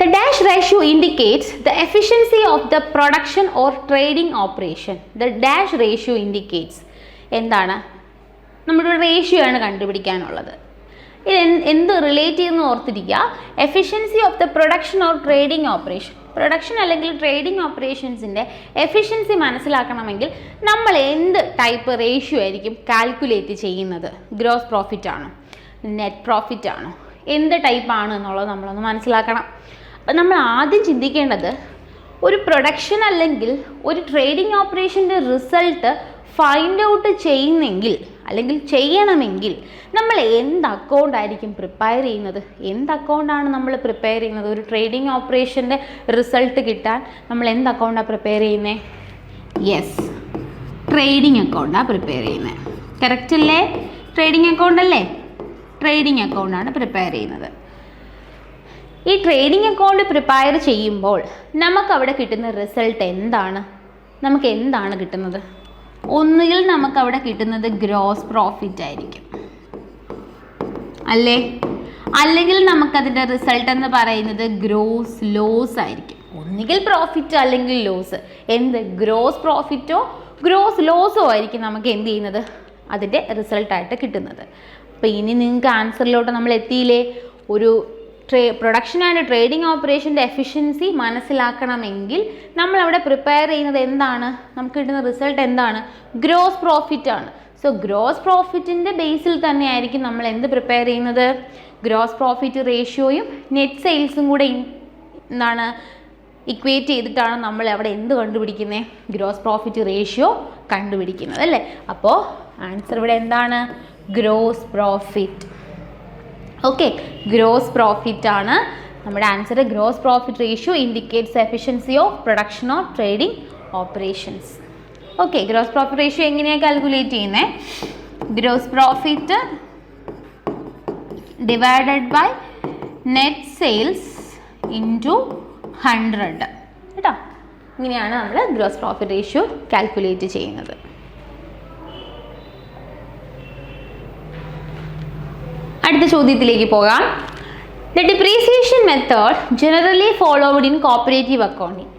The dash ratio indicates the efficiency of the production or trading operation. The dash ratio indicates എന്താണ്? നമ്മുടെ റേഷ്യോ ആണ് കണ്ടുപിടിക്കാനുള്ളത്. ഇത് എന്ത് റിലേറ്റ് ചെയ്യുന്ന ഓർത്തിരിക്കുക. Efficiency of the production or trading operation. Production അല്ലെങ്കിൽ ട്രേഡിംഗ് ഓപ്പറേഷൻസിൻ്റെ എഫിഷ്യൻസി മനസ്സിലാക്കണമെങ്കിൽ നമ്മൾ എന്ത് ടൈപ്പ് റേഷ്യോ ആയിരിക്കും കാൽക്കുലേറ്റ് ചെയ്യുന്നത്? ഗ്രോസ് പ്രോഫിറ്റ് ആണോ, നെറ്റ് പ്രോഫിറ്റ് ആണോ, എന്ത് ടൈപ്പാണ് എന്നുള്ളത് നമ്മളൊന്ന് മനസ്സിലാക്കണം. അപ്പം നമ്മൾ ആദ്യം ചിന്തിക്കേണ്ടത് ഒരു പ്രൊഡക്ഷൻ അല്ലെങ്കിൽ ഒരു ട്രേഡിംഗ് ഓപ്പറേഷൻ്റെ റിസൾട്ട് ഫൈൻഡ് ഔട്ട് ചെയ്യുന്നെങ്കിൽ അല്ലെങ്കിൽ ചെയ്യണമെങ്കിൽ നമ്മൾ എന്ത് അക്കൗണ്ട് ആയിരിക്കും പ്രിപ്പയർ ചെയ്യുന്നത്? എന്ത് അക്കൗണ്ടാണ് നമ്മൾ പ്രിപ്പയർ ചെയ്യുന്നത്? ഒരു ട്രേഡിംഗ് ഓപ്പറേഷൻ്റെ റിസൾട്ട് കിട്ടാൻ നമ്മൾ എന്ത് അക്കൗണ്ടാണ് പ്രിപ്പയർ ചെയ്യുന്നത്? യെസ്, ട്രേഡിംഗ് അക്കൗണ്ടാണ് പ്രിപ്പയർ ചെയ്യുന്നത്. കറക്റ്റ് അല്ലേ? ട്രേഡിംഗ് അക്കൗണ്ട് അല്ലേ? ട്രേഡിംഗ് അക്കൗണ്ടാണ് പ്രിപ്പയർ ചെയ്യുന്നത്. ഈ ട്രേഡിംഗ് അക്കൗണ്ട് പ്രിപ്പയർ ചെയ്യുമ്പോൾ നമുക്കവിടെ കിട്ടുന്ന റിസൾട്ട് എന്താണ്? നമുക്ക് എന്താണ് കിട്ടുന്നത്? ഒന്നുകിൽ നമുക്കവിടെ കിട്ടുന്നത് ഗ്രോസ് പ്രോഫിറ്റ് ആയിരിക്കും അല്ലേ, അല്ലെങ്കിൽ നമുക്കതിൻ്റെ റിസൾട്ട് എന്ന് പറയുന്നത് ഗ്രോസ് ലോസ് ആയിരിക്കും. ഒന്നുകിൽ പ്രോഫിറ്റ് അല്ലെങ്കിൽ ലോസ്. എന്ത്? ഗ്രോസ് പ്രോഫിറ്റോ ഗ്രോസ് ലോസോ ആയിരിക്കും നമുക്ക് എന്ത് ചെയ്യുന്നത്? അതിൻ്റെ റിസൾട്ടായിട്ട് കിട്ടുന്നത്. അപ്പോൾ ഇനി നിങ്ങൾക്ക് ആൻസറിലോട്ട് നമ്മൾ എത്തിയില്ലേ? ഒരു പ്രൊഡക്ഷൻ ആൻഡ് ട്രേഡിംഗ് ഓപ്പറേഷൻ്റെ എഫിഷ്യൻസി മനസ്സിലാക്കണമെങ്കിൽ നമ്മളവിടെ പ്രിപ്പയർ ചെയ്യുന്നത് എന്താണ്? നമുക്ക് കിട്ടുന്ന റിസൾട്ട് എന്താണ്? ഗ്രോസ് പ്രോഫിറ്റ് ആണ്. സോ ഗ്രോസ് പ്രോഫിറ്റിൻ്റെ ബേസിൽ തന്നെ ആയിരിക്കും നമ്മൾ എന്ത് പ്രിപ്പയർ ചെയ്യുന്നത്? ഗ്രോസ് പ്രോഫിറ്റ് റേഷ്യോയും നെറ്റ് സെയിൽസും കൂടെ എന്താണ് ഇക്വേറ്റ് ചെയ്തിട്ടാണ് നമ്മൾ അവിടെ എന്ത് കണ്ടുപിടിക്കുന്നത്? ഗ്രോസ് പ്രോഫിറ്റ് റേഷ്യോ കണ്ടുപിടിക്കുന്നത് അല്ലേ. അപ്പോൾ ആൻസർ ഇവിടെ എന്താണ്? Gross profit. Okay, gross profit ആണ് നമ്മുടെ answer. Gross profit ratio indicates efficiency of production of trading operations. Okay, gross profit ratio എങ്ങനെയാണ് കാൽക്കുലേറ്റ് ചെയ്യുന്നത്? Gross profit divided by net sales into 100 കേട്ടോ. ഇങ്ങനെയാണ് നമ്മൾ ഗ്രോസ് പ്രോഫിറ്റ് റേഷ്യോ കാൽക്കുലേറ്റ് ചെയ്യുന്നത്. അടുത്ത ചോദ്യത്തിലേക്ക് പോകാം. The depreciation method generally followed in cooperative accounting.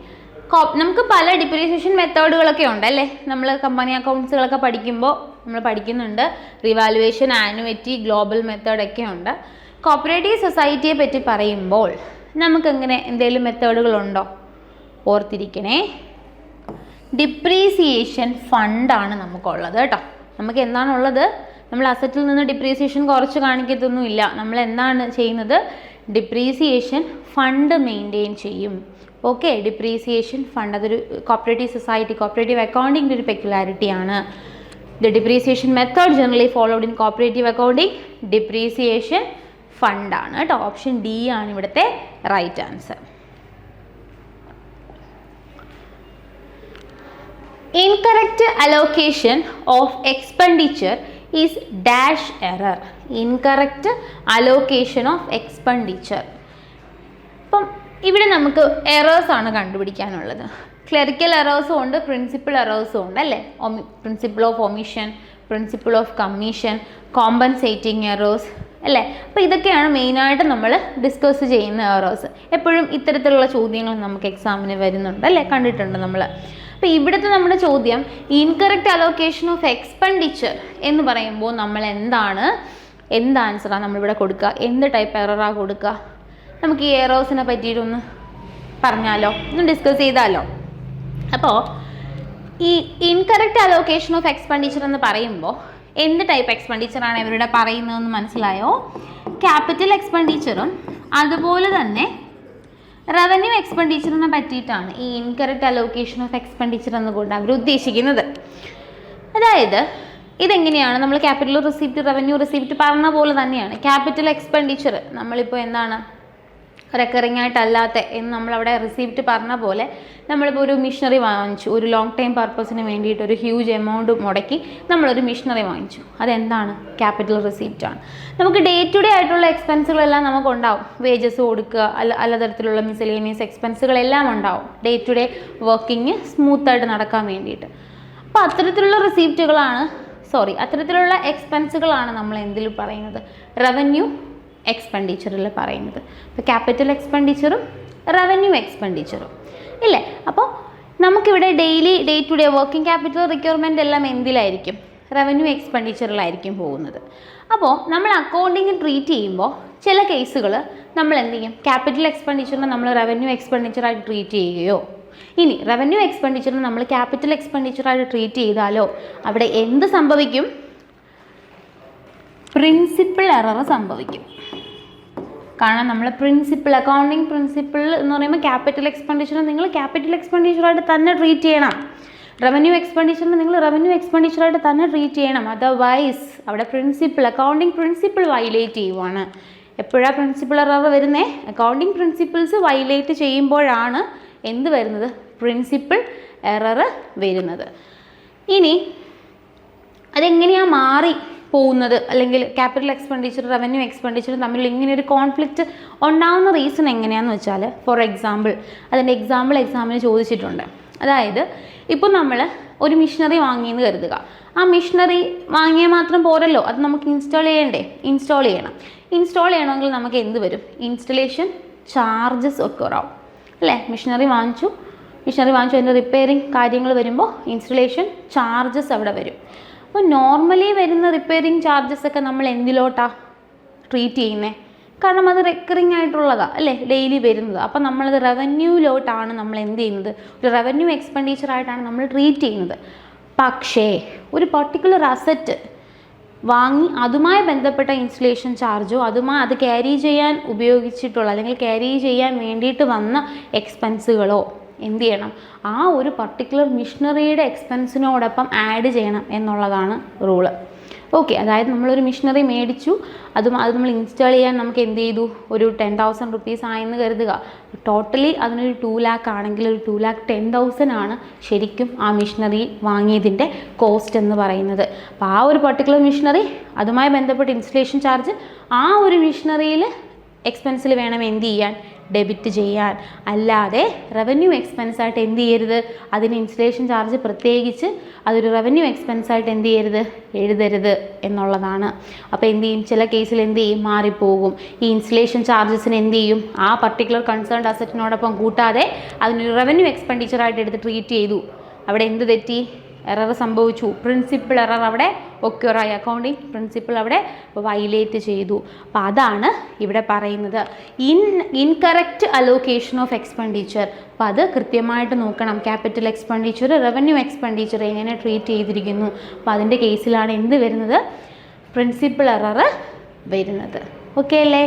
നമുക്ക് പല ഡിപ്രീസിയേഷൻ മെത്തേഡുകളൊക്കെ ഉണ്ട് അല്ലേ. നമ്മൾ കമ്പനി അക്കൗണ്ട്സുകളൊക്കെ പഠിക്കുമ്പോൾ നമ്മൾ പഠിക്കുന്നുണ്ട്. റിവാലുവേഷൻ, ആനുവിറ്റി, ഗ്ലോബൽ മെത്തേഡൊക്കെ ഉണ്ട്. കോപ്പറേറ്റീവ് സൊസൈറ്റിയെ പറ്റി പറയുമ്പോൾ നമുക്കെങ്ങനെ എന്തെങ്കിലും മെത്തേഡുകളുണ്ടോ? ഓർത്തിരിക്കണേ, ഡിപ്രീസിയേഷൻ ഫണ്ടാണ് നമുക്കുള്ളത് കേട്ടോ. നമുക്ക് എന്താണുള്ളത്? നമ്മൾ അസറ്റിൽ നിന്ന് ഡിപ്രീസിയേഷൻ കുറച്ച് കാണിക്കത്തൊന്നുമില്ല. നമ്മൾ എന്താണ് ചെയ്യുന്നത്? ഡിപ്രീസിയേഷൻ ഫണ്ട് മെയിൻറ്റെയിൻ ചെയ്യും. ഓക്കെ, ഡിപ്രീസിയേഷൻ ഫണ്ട് അതൊരു കോപ്പറേറ്റീവ് സൊസൈറ്റി, കോപ്പറേറ്റീവ് അക്കൗണ്ടിങ്ങിൻ്റെ ഒരു പെക്യുലാരിറ്റിയാണ്. The depreciation method generally followed in cooperative accounting depreciation ഫണ്ടാണ് കേട്ടോ. ഓപ്ഷൻ ഡി ആണ് ഇവിടുത്തെ right answer. Incorrect allocation of expenditure is dash error. Incorrect allocation of expenditure. അപ്പം ഇവിടെ നമുക്ക് എറേഴ്സ് ആണ് കണ്ടുപിടിക്കാനുള്ളത്. ക്ലറിക്കൽ എറേഴ്സും ഉണ്ട്, പ്രിൻസിപ്പിൾ എറേഴ്സും ഉണ്ട് അല്ലേ. Principle of omission, principle of commission, compensating errors അല്ലേ. അപ്പോൾ ഇതൊക്കെയാണ് മെയിനായിട്ട് നമ്മൾ ഡിസ്കസ് ചെയ്യുന്ന എറേഴ്സ്. എപ്പോഴും ഇത്തരത്തിലുള്ള ചോദ്യങ്ങൾ നമുക്ക് എക്സാമിന് വരുന്നുണ്ട് അല്ലേ, കണ്ടിട്ടുണ്ട് നമ്മൾ. അപ്പോൾ ഇവിടുത്തെ നമ്മുടെ ചോദ്യം ഇൻകറക്റ്റ് അലോക്കേഷൻ ഓഫ് എക്സ്പെൻഡിച്ചർ എന്ന് പറയുമ്പോൾ നമ്മൾ എന്ത് ആൻസറാണ് നമ്മളിവിടെ കൊടുക്കുക? എന്ത് ടൈപ്പ് എററാണ് കൊടുക്കുക? നമുക്ക് ഈ എറേഴ്സിനെ പറ്റിയിട്ടൊന്ന് പറഞ്ഞാലോ, ഒന്ന് ഡിസ്കസ് ചെയ്താലോ. അപ്പോൾ ഈ ഇൻകറക്റ്റ് അലോക്കേഷൻ ഓഫ് എക്സ്പെൻഡിച്ചർ എന്ന് പറയുമ്പോൾ എന്ത് ടൈപ്പ് എക്സ്പെൻഡിച്ചറാണ് ഇവരുടെ പറയുന്നതെന്ന് മനസ്സിലായോ? ക്യാപിറ്റൽ എക്സ്പെൻഡിച്ചറും അതുപോലെ തന്നെ റവന്യൂ എക്സ്പെൻഡിച്ചറിനെ പറ്റിയിട്ടാണ് ഈ ഇൻകറക്റ്റ് അലോക്കേഷൻ ഓഫ് എക്സ്പെൻഡിച്ചർ എന്നുകൊണ്ട് അവർ ഉദ്ദേശിക്കുന്നത്. അതായത് ഇതെങ്ങനെയാണ്? നമ്മൾ ക്യാപിറ്റൽ റിസീപ്റ്റ്, റവന്യൂ റിസീപ്റ്റ് പറഞ്ഞ പോലെ തന്നെയാണ്. ക്യാപിറ്റൽ എക്സ്പെൻഡിച്ചർ നമ്മളിപ്പോൾ എന്താണ് റെക്കറിങ് ആയിട്ടല്ലാത്ത എന്ന് നമ്മളവിടെ റിസീപ്റ്റ് പറഞ്ഞ പോലെ നമ്മളിപ്പോൾ ഒരു മിഷനറി വാങ്ങിച്ചു, ഒരു ലോങ് ടൈം പർപ്പസിന് വേണ്ടിയിട്ട് ഒരു ഹ്യൂജ് എമൗണ്ട് മുടക്കി നമ്മളൊരു മിഷനറി വാങ്ങിച്ചു. അതെന്താണ്? ക്യാപിറ്റൽ റിസീപ്റ്റാണ്. നമുക്ക് ഡേ ടു ഡേ ആയിട്ടുള്ള എക്സ്പെൻസുകളെല്ലാം നമുക്കുണ്ടാവും. വേജസ് കൊടുക്കുക, തരത്തിലുള്ള മിസലേനിയസ് എക്സ്പെൻസുകളെല്ലാം ഉണ്ടാവും ഡേ ടു ഡേ വർക്കിംഗ് സ്മൂത്തായിട്ട് നടക്കാൻ വേണ്ടിയിട്ട്. അപ്പോൾ അത്തരത്തിലുള്ള എക്സ്പെൻസുകളാണ് നമ്മൾ എന്തിൽ പറയുന്നത്? റവന്യൂ എക്സ്പെൻഡിച്ചറിൽ പറയുന്നത്. ഇപ്പോൾ ക്യാപിറ്റൽ എക്സ്പെൻഡിച്ചറും റവന്യൂ എക്സ്പെൻഡിച്ചറും ഇല്ലേ. അപ്പോൾ നമുക്കിവിടെ day to day working capital requirement എല്ലാം എന്തിലായിരിക്കും? റവന്യൂ എക്സ്പെൻഡിച്ചറിലായിരിക്കും പോകുന്നത്. അപ്പോൾ നമ്മൾ അക്കൗണ്ടിങ് ട്രീറ്റ് ചെയ്യുമ്പോൾ ചില കേസുകൾ നമ്മൾ എന്ത് ചെയ്യും, ക്യാപിറ്റൽ എക്സ്പെൻഡിച്ചറിനെ നമ്മൾ റവന്യൂ എക്സ്പെൻഡിച്ചറായിട്ട് ട്രീറ്റ് ചെയ്യുകയോ, ഇനി റവന്യൂ എക്സ്പെൻഡിച്ചറിനെ നമ്മൾ ക്യാപിറ്റൽ എക്സ്പെൻഡിച്ചറായിട്ട് ട്രീറ്റ് ചെയ്താലോ അവിടെ എന്ത് സംഭവിക്കും, പ്രിൻസിപ്പിൾ എറർ സംഭവിക്കും. കാരണം നമ്മൾ പ്രിൻസിപ്പിൾ, അക്കൗണ്ടിങ് പ്രിൻസിപ്പിൾ എന്ന് പറയുമ്പോൾ ക്യാപിറ്റൽ എക്സ്പെൻഡിച്ചർ നിങ്ങൾ ക്യാപിറ്റൽ എക്സ്പെൻഡിച്ചറായിട്ട് തന്നെ ട്രീറ്റ് ചെയ്യണം, റവന്യൂ എക്സ്പെൻഡിച്ചറിന് നിങ്ങൾ റവന്യൂ എക്സ്പെൻഡിച്ചറായിട്ട് തന്നെ ട്രീറ്റ് ചെയ്യണം. അതർവൈസ് അവിടെ പ്രിൻസിപ്പിൾ, അക്കൗണ്ടിങ് പ്രിൻസിപ്പിൾ വയലേറ്റ് ചെയ്യുവാണ്. എപ്പോഴാണ് പ്രിൻസിപ്പിൾ എറർ വരുന്നത്? അക്കൗണ്ടിങ് പ്രിൻസിപ്പിൾസ് വയലേറ്റ് ചെയ്യുമ്പോഴാണ് എന്ത് വരുന്നത്, പ്രിൻസിപ്പിൾ എറർ വരുന്നത്. ഇനി അതെങ്ങനെയാണ് മാറി പോകുന്നത്, അല്ലെങ്കിൽ ക്യാപിറ്റൽ എക്സ്പെൻഡിച്ചർ റവന്യൂ എക്സ്പെൻഡിച്ചർ തമ്മിലുള്ള ഇങ്ങനെ ഒരു കോൺഫ്ലിക്റ്റ് ഉണ്ടാകുന്ന റീസൺ എങ്ങനെയാണെന്ന് വെച്ചാൽ, ഫോർ എക്സാമ്പിൾ അതിൻ്റെ എക്സാമിന് ചോദിച്ചിട്ടുണ്ട്. അതായത് ഇപ്പോൾ നമ്മൾ ഒരു മിഷനറി വാങ്ങിയെന്ന് കരുതുക. ആ മിഷനറി വാങ്ങിയാൽ മാത്രം പോരല്ലോ, അത് നമുക്ക് ഇൻസ്റ്റാൾ ചെയ്യണം. ഇൻസ്റ്റാൾ ചെയ്യണമെങ്കിൽ നമുക്ക് എന്ത് വരും, ഇൻസ്റ്റലേഷൻ ചാർജസ് ഒക്കെ ആവും അല്ലേ. മിഷനറി വാങ്ങിച്ചു അതിൻ്റെ റിപ്പയറിങ് കാര്യങ്ങൾ വരുമ്പോൾ ഇൻസ്റ്റലേഷൻ ചാർജസ് അവിടെ വരും. അപ്പോൾ നോർമലി വരുന്ന റിപ്പയറിങ് ചാർജസ് ഒക്കെ നമ്മൾ എന്തിലോട്ടാണ് ട്രീറ്റ് ചെയ്യുന്നത്? കാരണം അത് റെക്കറിങ് ആയിട്ടുള്ളതാണ് അല്ലേ, ഡെയിലി വരുന്നത്. അപ്പം നമ്മളത് റവന്യൂയിലോട്ടാണ് നമ്മൾ എന്ത് ചെയ്യുന്നത്, ഒരു റവന്യൂ എക്സ്പെൻഡിച്ചറായിട്ടാണ് നമ്മൾ ട്രീറ്റ് ചെയ്യുന്നത്. പക്ഷേ ഒരു പർട്ടിക്കുലർ അസറ്റ് വാങ്ങി അതുമായി ബന്ധപ്പെട്ട ഇൻസ്റ്റലേഷൻ ചാർജോ അത് ക്യാരി ചെയ്യാൻ ഉപയോഗിച്ചിട്ടുള്ള അല്ലെങ്കിൽ ക്യാരി ചെയ്യാൻ വേണ്ടിയിട്ട് വന്ന എക്സ്പെൻസുകളോ എന്ത് ചെയ്യണം, ആ ഒരു പർട്ടിക്കുലർ മിഷനറിയുടെ എക്സ്പെൻസിനോടൊപ്പം ആഡ് ചെയ്യണം എന്നുള്ളതാണ് റൂള്. ഓക്കെ, അതായത് നമ്മളൊരു മിഷനറി മേടിച്ചു, അത് നമ്മൾ ഇൻസ്റ്റാൾ ചെയ്യാൻ നമുക്ക് എന്ത് ചെയ്തു, ഒരു 10,000 റുപ്പീസ് ആയെന്ന് കരുതുക. ടോട്ടലി അതിനൊരു 2 lakh ആണെങ്കിൽ ഒരു 2,10,000 ആണ് ശരിക്കും ആ മിഷനറി വാങ്ങിയതിൻ്റെ കോസ്റ്റ് എന്ന് പറയുന്നത്. അപ്പോൾ ആ ഒരു പർട്ടിക്കുലർ മിഷനറി അതുമായി ബന്ധപ്പെട്ട ഇൻസ്റ്റലേഷൻ ചാർജ് ആ ഒരു മിഷനറിയിൽ എക്സ്പെൻസിൽ വേണം എന്ത് ചെയ്യാൻ, ഡെബിറ്റ് ചെയ്യാൻ. അല്ലാതെ റവന്യൂ എക്സ്പെൻസായിട്ട് എന്ത് ചെയ്യരുത്, അതിന് ഇൻസ്റ്റലേഷൻ ചാർജ് പ്രത്യേകിച്ച് അതൊരു റവന്യൂ എക്സ്പെൻസായിട്ട് എന്ത് ചെയ്യരുത്, എഴുതരുത് എന്നുള്ളതാണ്. അപ്പോൾ എന്ത് ചെയ്യും, ചില കേസിൽ എന്ത് ചെയ്യും, മാറിപ്പോകും. ഈ ഇൻസ്റ്റലേഷൻ ചാർജസിന് എന്ത് ചെയ്യും, ആ പർട്ടിക്കുലർ കൺസേൺഡ് അസറ്റിനോടൊപ്പം കൂട്ടാതെ അതിനൊരു റവന്യൂ എക്സ്പെൻഡിച്ചറായിട്ട് എടുത്ത് ട്രീറ്റ് ചെയ്തു. അവിടെ എന്ത് തെറ്റി, എറർ സംഭവിച്ചു. പ്രിൻസിപ്പിൾ എറർ അവിടെ ഒക്യുറായി, അക്കൗണ്ടിങ് പ്രിൻസിപ്പിൾ അവിടെ വയലേറ്റ് ചെയ്തു. അപ്പോൾ അതാണ് ഇവിടെ പറയുന്നത്, ഇൻകറക്റ്റ് അലോക്കേഷൻ ഓഫ് എക്സ്പെൻഡിച്ചർ. അപ്പോൾ അത് കൃത്യമായിട്ട് നോക്കണം. ക്യാപിറ്റൽ എക്സ്പെൻഡിച്ചർ റവന്യൂ എക്സ്പെൻഡിച്ചർ എങ്ങനെ ട്രീറ്റ് ചെയ്തിരിക്കുന്നു. അപ്പോൾ അതിൻ്റെ കേസിലാണ് എന്ത് വരുന്നത്, പ്രിൻസിപ്പിൾ എറർ വരുന്നത്. ഓക്കെ അല്ലേ?